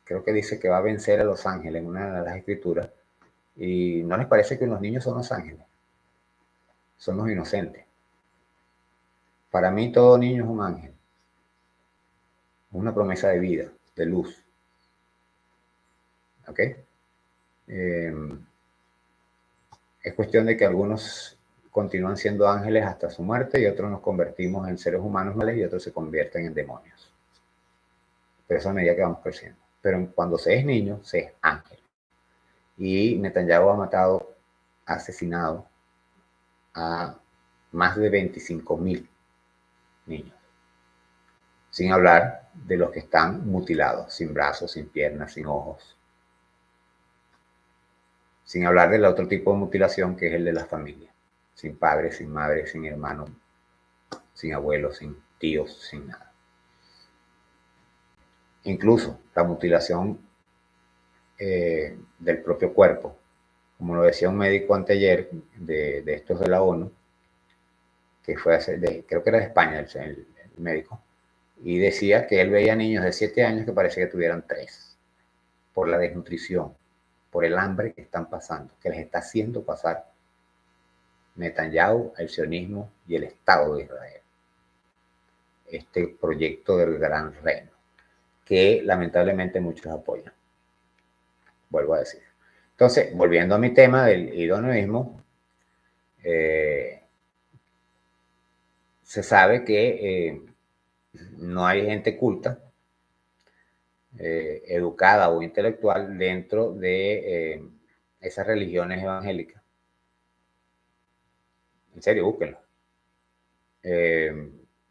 Creo que dice que va a vencer a los ángeles en una de las escrituras. ¿Y no les parece que los niños son los ángeles? Son los inocentes. Para mí todo niño es un ángel. Es una promesa de vida, de luz. ¿Ok? Es cuestión de que algunos continúan siendo ángeles hasta su muerte y otros nos convertimos en seres humanos males y otros se convierten en demonios. Pero eso a medida que vamos creciendo. Pero cuando se es niño, se es ángel. Y Netanyahu ha matado, ha asesinado a más de 25.000 niños. Sin hablar de los que están mutilados, sin brazos, sin piernas, sin ojos. Sin hablar del otro tipo de mutilación que es el de la familia. Sin padre, sin madre, sin hermano, sin abuelos, sin tíos, sin nada. Incluso la mutilación del propio cuerpo. Como lo decía un médico anteayer de estos de la ONU, que fue creo que era de España el médico, y decía que él veía niños de 7 años que parecía que tuvieran 3, por la desnutrición, por el hambre que están pasando, que les está haciendo pasar Netanyahu, el sionismo y el Estado de Israel. Este proyecto del gran reino, que lamentablemente muchos apoyan. Vuelvo a decir. Entonces, volviendo a mi tema del idoneísmo, se sabe que no hay gente culta, educada o intelectual dentro de esas religiones evangélicas. En serio, búsquenlo.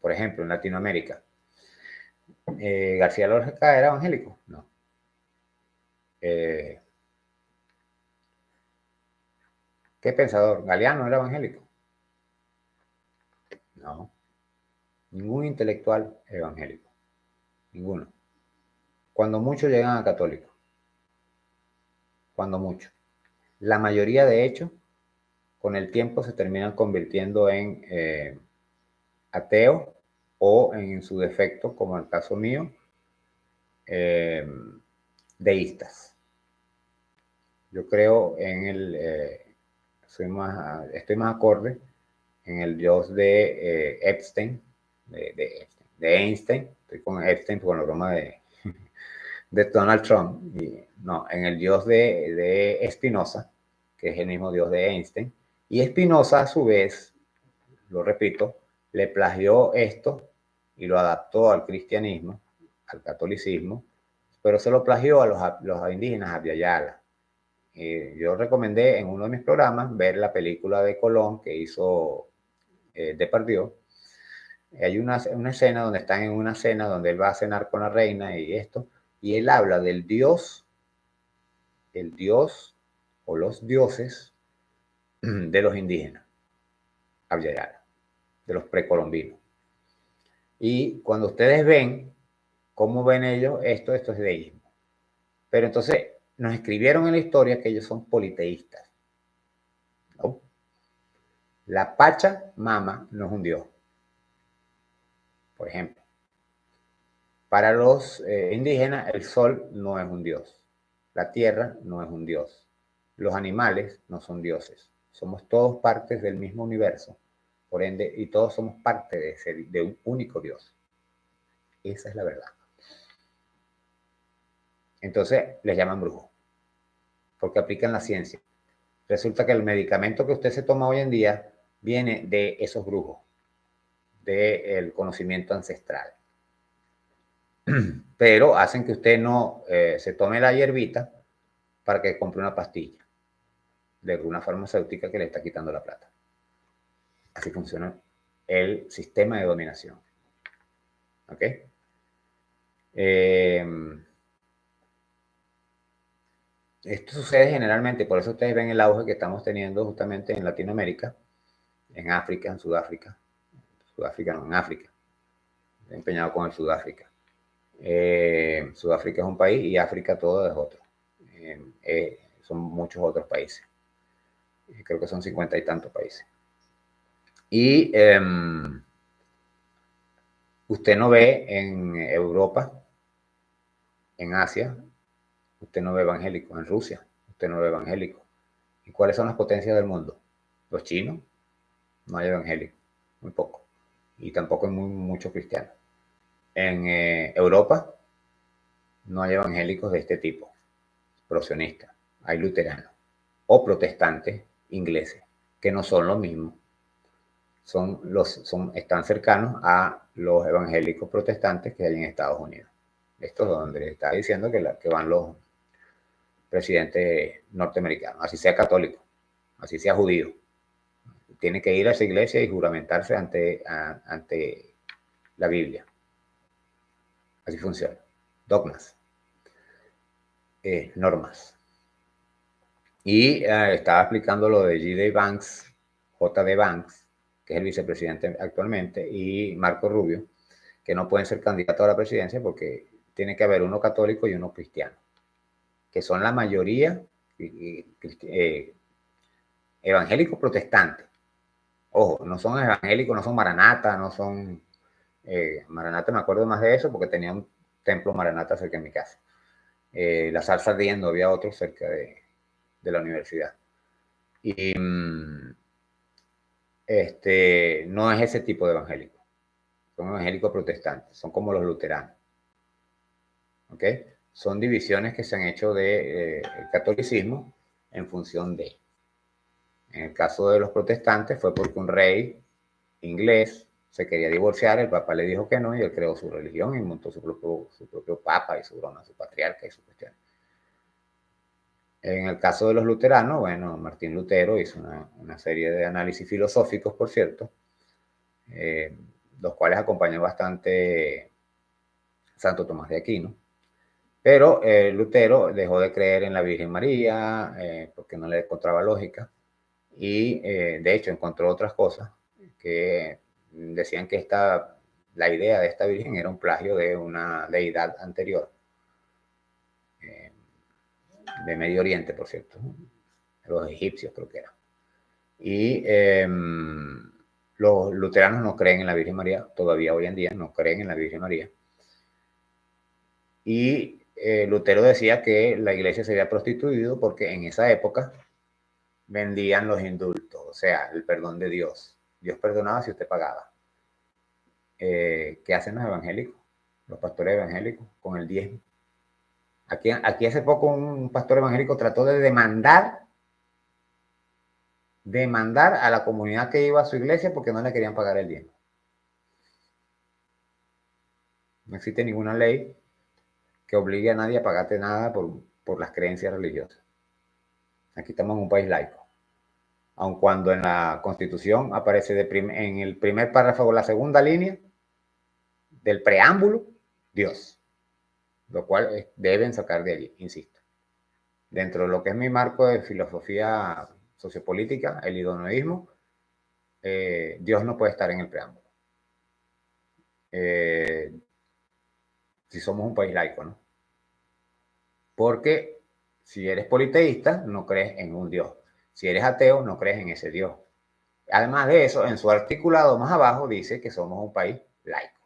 Por ejemplo, en Latinoamérica, García Lorca era evangélico, no. ¿Qué pensador? Galeano era evangélico, no. Ningún intelectual evangélico. Ninguno. Cuando muchos llegan a católicos. Cuando mucho. La mayoría, de hecho, con el tiempo se terminan convirtiendo en ateos o, en su defecto, como en el caso mío, deístas. Yo creo en estoy más acorde en el Dios de Epstein, de Einstein. Estoy con Epstein con la broma de Donald Trump. Y no, en el Dios de Spinoza, que es el mismo Dios de Einstein. Y Spinoza, a su vez, lo repito, le plagió esto y lo adaptó al cristianismo, al catolicismo, pero se lo plagió a los indígenas Abya. Yo recomendé en uno de mis programas ver la película de Colón que hizo Depardieu. Hay una escena donde están en una cena donde él va a cenar con la reina y esto, y él habla del dios, el dios o los dioses de los indígenas Abya, de los precolombinos. Y cuando ustedes ven cómo ven ellos esto es deísmo. Pero entonces nos escribieron en la historia que ellos son politeístas. ¿No? La Pachamama no es un dios, por ejemplo. Para los indígenas, el sol no es un dios. La tierra no es un dios. Los animales no son dioses. Somos todos partes del mismo universo. Por ende, y todos somos parte de un único Dios. Esa es la verdad. Entonces, les llaman brujos, porque aplican la ciencia. Resulta que el medicamento que usted se toma hoy en día viene de esos brujos, del conocimiento ancestral. Pero hacen que usted no se tome la hierbita para que compre una pastilla de alguna farmacéutica que le está quitando la plata. Así funciona el sistema de dominación. ¿Ok? Esto sucede generalmente, por eso ustedes ven el auge que estamos teniendo justamente en Latinoamérica, en África, en Sudáfrica. Sudáfrica no, en África. Empeñado con el Sudáfrica. Sudáfrica es un país y África todo es otro. Son muchos otros países. Creo que son 50 y tantos países. Y usted no ve en Europa, en Asia, usted no ve evangélicos. En Rusia, usted no ve evangélicos. ¿Y cuáles son las potencias del mundo? Los chinos, no hay evangélicos, muy poco. Y tampoco hay muchos cristianos. En Europa no hay evangélicos de este tipo, prosionistas. Hay luteranos o protestantes ingleses, que no son lo mismo. Están cercanos a los evangélicos protestantes que hay en Estados Unidos. Esto es donde está diciendo que van los presidentes norteamericanos, así sea católico, así sea judío. Tiene que ir a esa iglesia y juramentarse ante la Biblia. Así funciona. Dogmas. Normas. Y estaba explicando lo de J.D. Vance, J.D. Vance, que es el vicepresidente actualmente, y Marco Rubio, que no pueden ser candidatos a la presidencia porque tiene que haber uno católico y uno cristiano, que son la mayoría evangélicos protestantes. Ojo, no son evangélicos, no son maranata, no son... Maranata me acuerdo más de eso porque tenía un templo maranata cerca de mi casa. La Salsa Ardiendo, había otro cerca de la universidad. Y no es ese tipo de evangélicos. Son evangélicos protestantes, son como los luteranos. ¿Ok? Son divisiones que se han hecho del catolicismo en función de. En el caso de los protestantes fue porque un rey inglés se quería divorciar, el papa le dijo que no y él creó su religión y montó su propio papa y su patriarca y su cuestión. En el caso de los luteranos, bueno, Martín Lutero hizo una serie de análisis filosóficos, por cierto, los cuales acompañó bastante Santo Tomás de Aquino. Pero Lutero dejó de creer en la Virgen María porque no le encontraba lógica y de hecho encontró otras cosas que decían que esta la idea de esta virgen era un plagio de una deidad anterior, de Medio Oriente, por cierto, los egipcios creo que era. Y los luteranos no creen en la Virgen María, todavía hoy en día no creen en la Virgen María. Y Lutero decía que la iglesia se había prostituido porque en esa época vendían los indultos, o sea, el perdón de Dios. Dios perdonaba si usted pagaba. ¿Qué hacen los evangélicos? Los pastores evangélicos con el diezmo. Aquí hace poco un pastor evangélico trató de demandar a la comunidad que iba a su iglesia porque no le querían pagar el diezmo. No existe ninguna ley que obligue a nadie a pagarte nada por las creencias religiosas. Aquí estamos en un país laico. Aun cuando en la Constitución aparece en el primer párrafo, la segunda línea del preámbulo, Dios. Lo cual deben sacar de allí, insisto. Dentro de lo que es mi marco de filosofía sociopolítica, el idoneísmo, Dios no puede estar en el preámbulo. Si somos un país laico, ¿no? Porque si eres politeísta, no crees en un Dios. Si eres ateo, no crees en ese Dios. Además de eso, en su articulado más abajo dice que somos un país laico.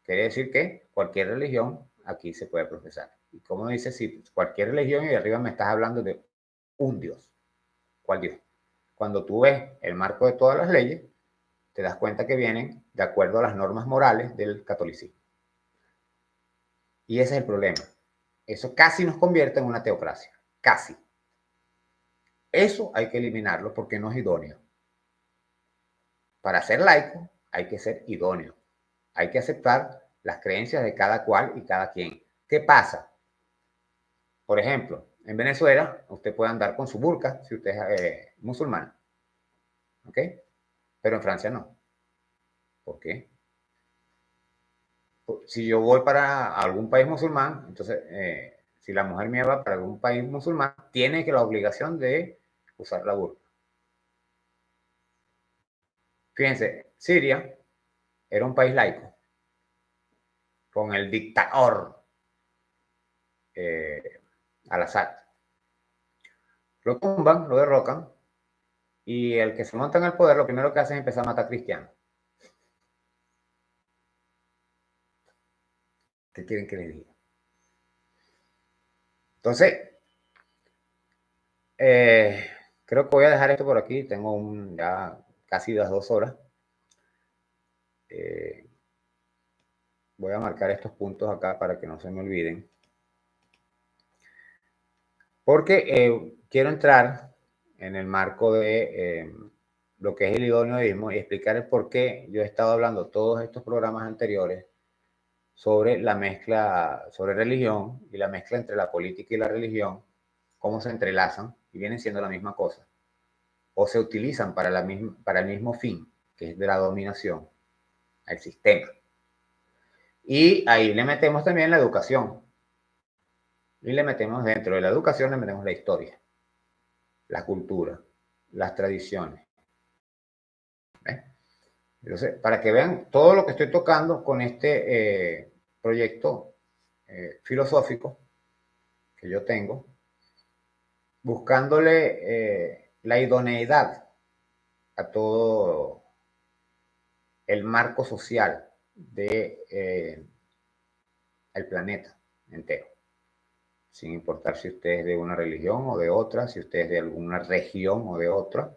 Quiere decir que cualquier religión aquí se puede profesar. Y como dice, si cualquier religión y de arriba me estás hablando de un Dios. ¿Cuál Dios? Cuando tú ves el marco de todas las leyes, te das cuenta que vienen de acuerdo a las normas morales del catolicismo. Y ese es el problema. Eso casi nos convierte en una teocracia. Casi. Eso hay que eliminarlo porque no es idóneo. Para ser laico hay que ser idóneo. Hay que aceptar las creencias de cada cual y cada quien. ¿Qué pasa? Por ejemplo, en Venezuela usted puede andar con su burka si usted es musulmán. ¿Ok? Pero en Francia no. ¿Por qué? Si yo voy para algún país musulmán, entonces, si la mujer mía va para algún país musulmán, tiene que la obligación de usar la burka. Fíjense, Siria era un país laico, con el dictador Al-Assad. Lo tumban, lo derrocan, y el que se monta en el poder, lo primero que hace es empezar a matar cristianos. ¿Qué quieren que les diga? Entonces, creo que voy a dejar esto por aquí. Tengo ya casi las 2 horas. Voy a marcar estos puntos acá para que no se me olviden. Porque quiero entrar en el marco de lo que es el idoneísmo y explicar el por qué yo he estado hablando todos estos programas anteriores sobre la mezcla, sobre religión y la mezcla entre la política y la religión, cómo se entrelazan y vienen siendo la misma cosa, o se utilizan para el mismo fin, que es de la dominación al sistema. Y ahí le metemos también la educación. Y le metemos dentro de la educación, le metemos la historia, la cultura, las tradiciones. Entonces, para que vean todo lo que estoy tocando con este proyecto filosófico que yo tengo, buscándole la idoneidad a todo el marco social de el planeta entero, sin importar si usted es de una religión o de otra, si usted es de alguna región o de otra,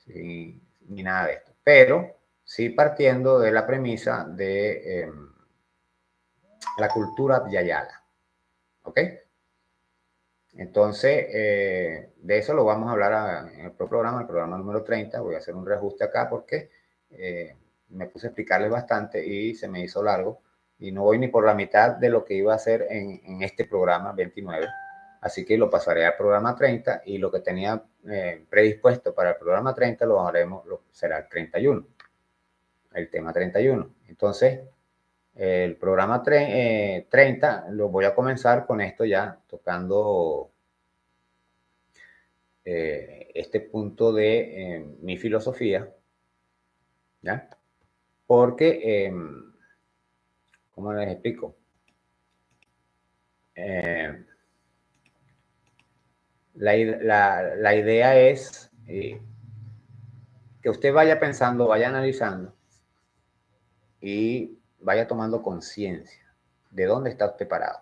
ni nada de esto. Pero sí partiendo de la premisa de la cultura yayala. ¿Ok? Entonces, de eso lo vamos a hablar en el programa número 30. Voy a hacer un reajuste acá porque me puse a explicarles bastante y se me hizo largo. Y no voy ni por la mitad de lo que iba a hacer en este programa 29. Así que lo pasaré al programa 30 y lo que tenía predispuesto para el programa 30 lo haremos, será el 31. El tema 31. Entonces, el programa 30 lo voy a comenzar con esto ya, tocando este punto de mi filosofía, ¿ya? Porque ¿cómo les explico? La idea es que usted vaya pensando, vaya analizando y vaya tomando conciencia de dónde está usted parado.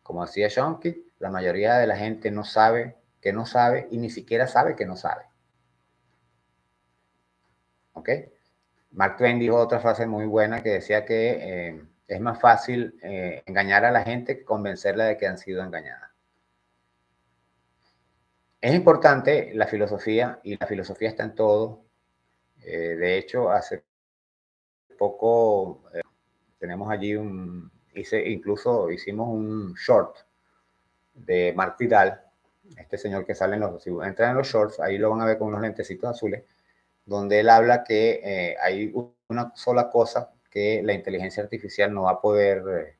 Como decía Shonky, la mayoría de la gente no sabe que no sabe y ni siquiera sabe que no sabe. ¿Ok? Mark Twain dijo otra frase muy buena que decía que es más fácil engañar a la gente que convencerla de que han sido engañadas. Es importante la filosofía y la filosofía está en todo. De hecho, hace poco tenemos allí incluso hicimos un short de Mark Vidal, este señor que sale si entran en los shorts, ahí lo van a ver con unos lentecitos azules, donde él habla que hay una sola cosa que la inteligencia artificial no va a poder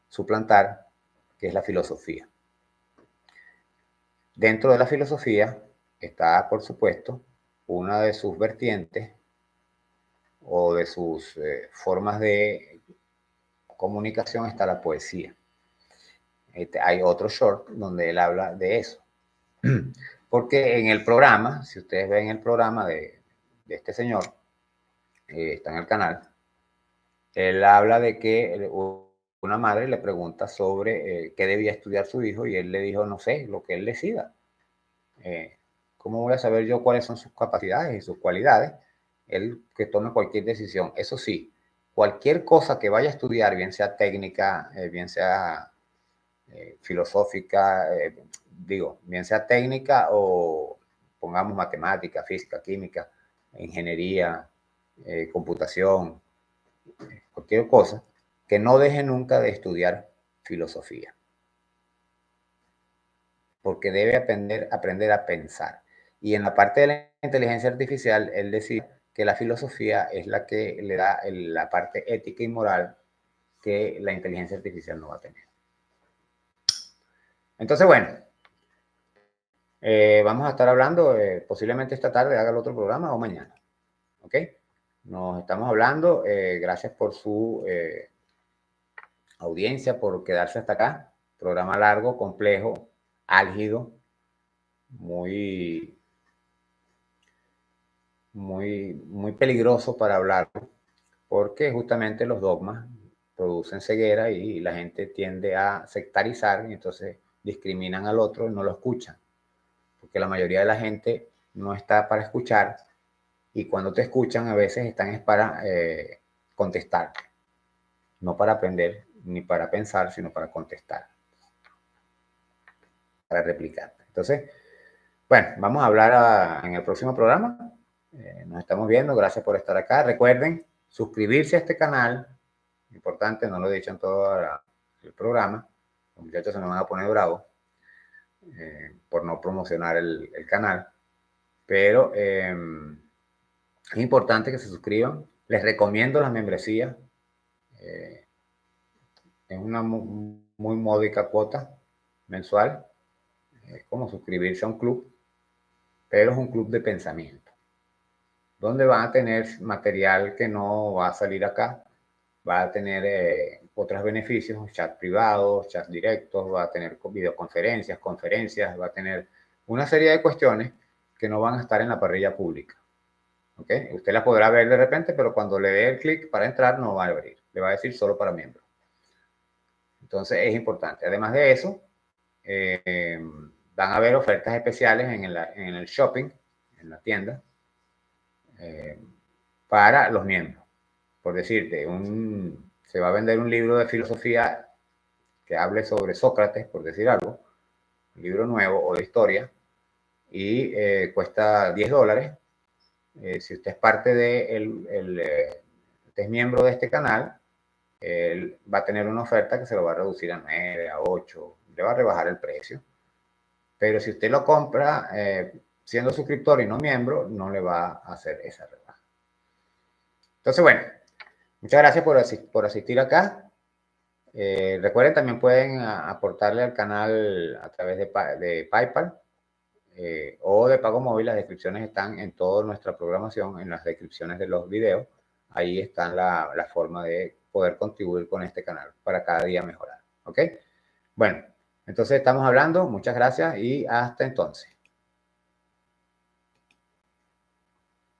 suplantar, que es la filosofía. Dentro de la filosofía está, por supuesto, una de sus vertientes o de sus formas de comunicación está la poesía. Hay otro short donde él habla de eso. Porque en el programa, si ustedes ven el programa de este señor, está en el canal, él habla de que una madre le pregunta sobre qué debía estudiar su hijo y él le dijo, no sé, lo que él decida. ¿Cómo voy a saber yo cuáles son sus capacidades y sus cualidades? Él que tome cualquier decisión. Eso sí, cualquier cosa que vaya a estudiar, bien sea técnica, bien sea filosófica, bien sea técnica o pongamos matemática, física, química, ingeniería, computación, cualquier cosa, que no deje nunca de estudiar filosofía. Porque debe aprender a pensar. Y en la parte de la inteligencia artificial, él decía que la filosofía es la que le da la parte ética y moral que la inteligencia artificial no va a tener. Entonces, bueno, vamos a estar hablando posiblemente esta tarde, haga el otro programa o mañana. ¿Ok? Nos estamos hablando. Gracias por su audiencia, por quedarse hasta acá. Programa largo, complejo, álgido, muy peligroso para hablar, porque justamente los dogmas producen ceguera y la gente tiende a sectarizar y entonces discriminan al otro y no lo escuchan, porque la mayoría de la gente no está para escuchar y cuando te escuchan a veces están para contestar, no para aprender ni para pensar, sino para contestar, para replicar. Entonces, bueno, vamos a hablar en el próximo programa. Nos estamos viendo, gracias por estar acá. Recuerden suscribirse a este canal, importante, no lo he dicho en todo el programa, los muchachos se me van a poner bravos por no promocionar el canal, pero es importante que se suscriban. Les recomiendo las membresías, es una muy módica cuota mensual, es como suscribirse a un club, pero es un club de pensamiento, donde van a tener material que no va a salir acá, va a tener otros beneficios, chat privados, chat directos, va a tener videoconferencias, conferencias, va a tener una serie de cuestiones que no van a estar en la parrilla pública. ¿Okay? Usted la podrá ver de repente, pero cuando le dé el clic para entrar no va a abrir, le va a decir solo para miembros. Entonces es importante. Además de eso, van a haber ofertas especiales en el shopping, en la tienda, para los miembros. Por decirte, se va a vender un libro de filosofía que hable sobre Sócrates, por decir algo, un libro nuevo o de historia, y cuesta $10. Si usted es parte usted es miembro de este canal, él va a tener una oferta que se lo va a reducir a 9, a 8, le va a rebajar el precio. Pero si usted lo compra siendo suscriptor y no miembro, no le va a hacer esa rebaja. Entonces, bueno, muchas gracias por asistir acá. Recuerden, también pueden aportarle al canal a través de PayPal o de pago móvil. Las descripciones están en toda nuestra programación, en las descripciones de los videos. Ahí está la forma de poder contribuir con este canal para cada día mejorar. ¿Ok? Bueno, entonces estamos hablando. Muchas gracias y hasta entonces.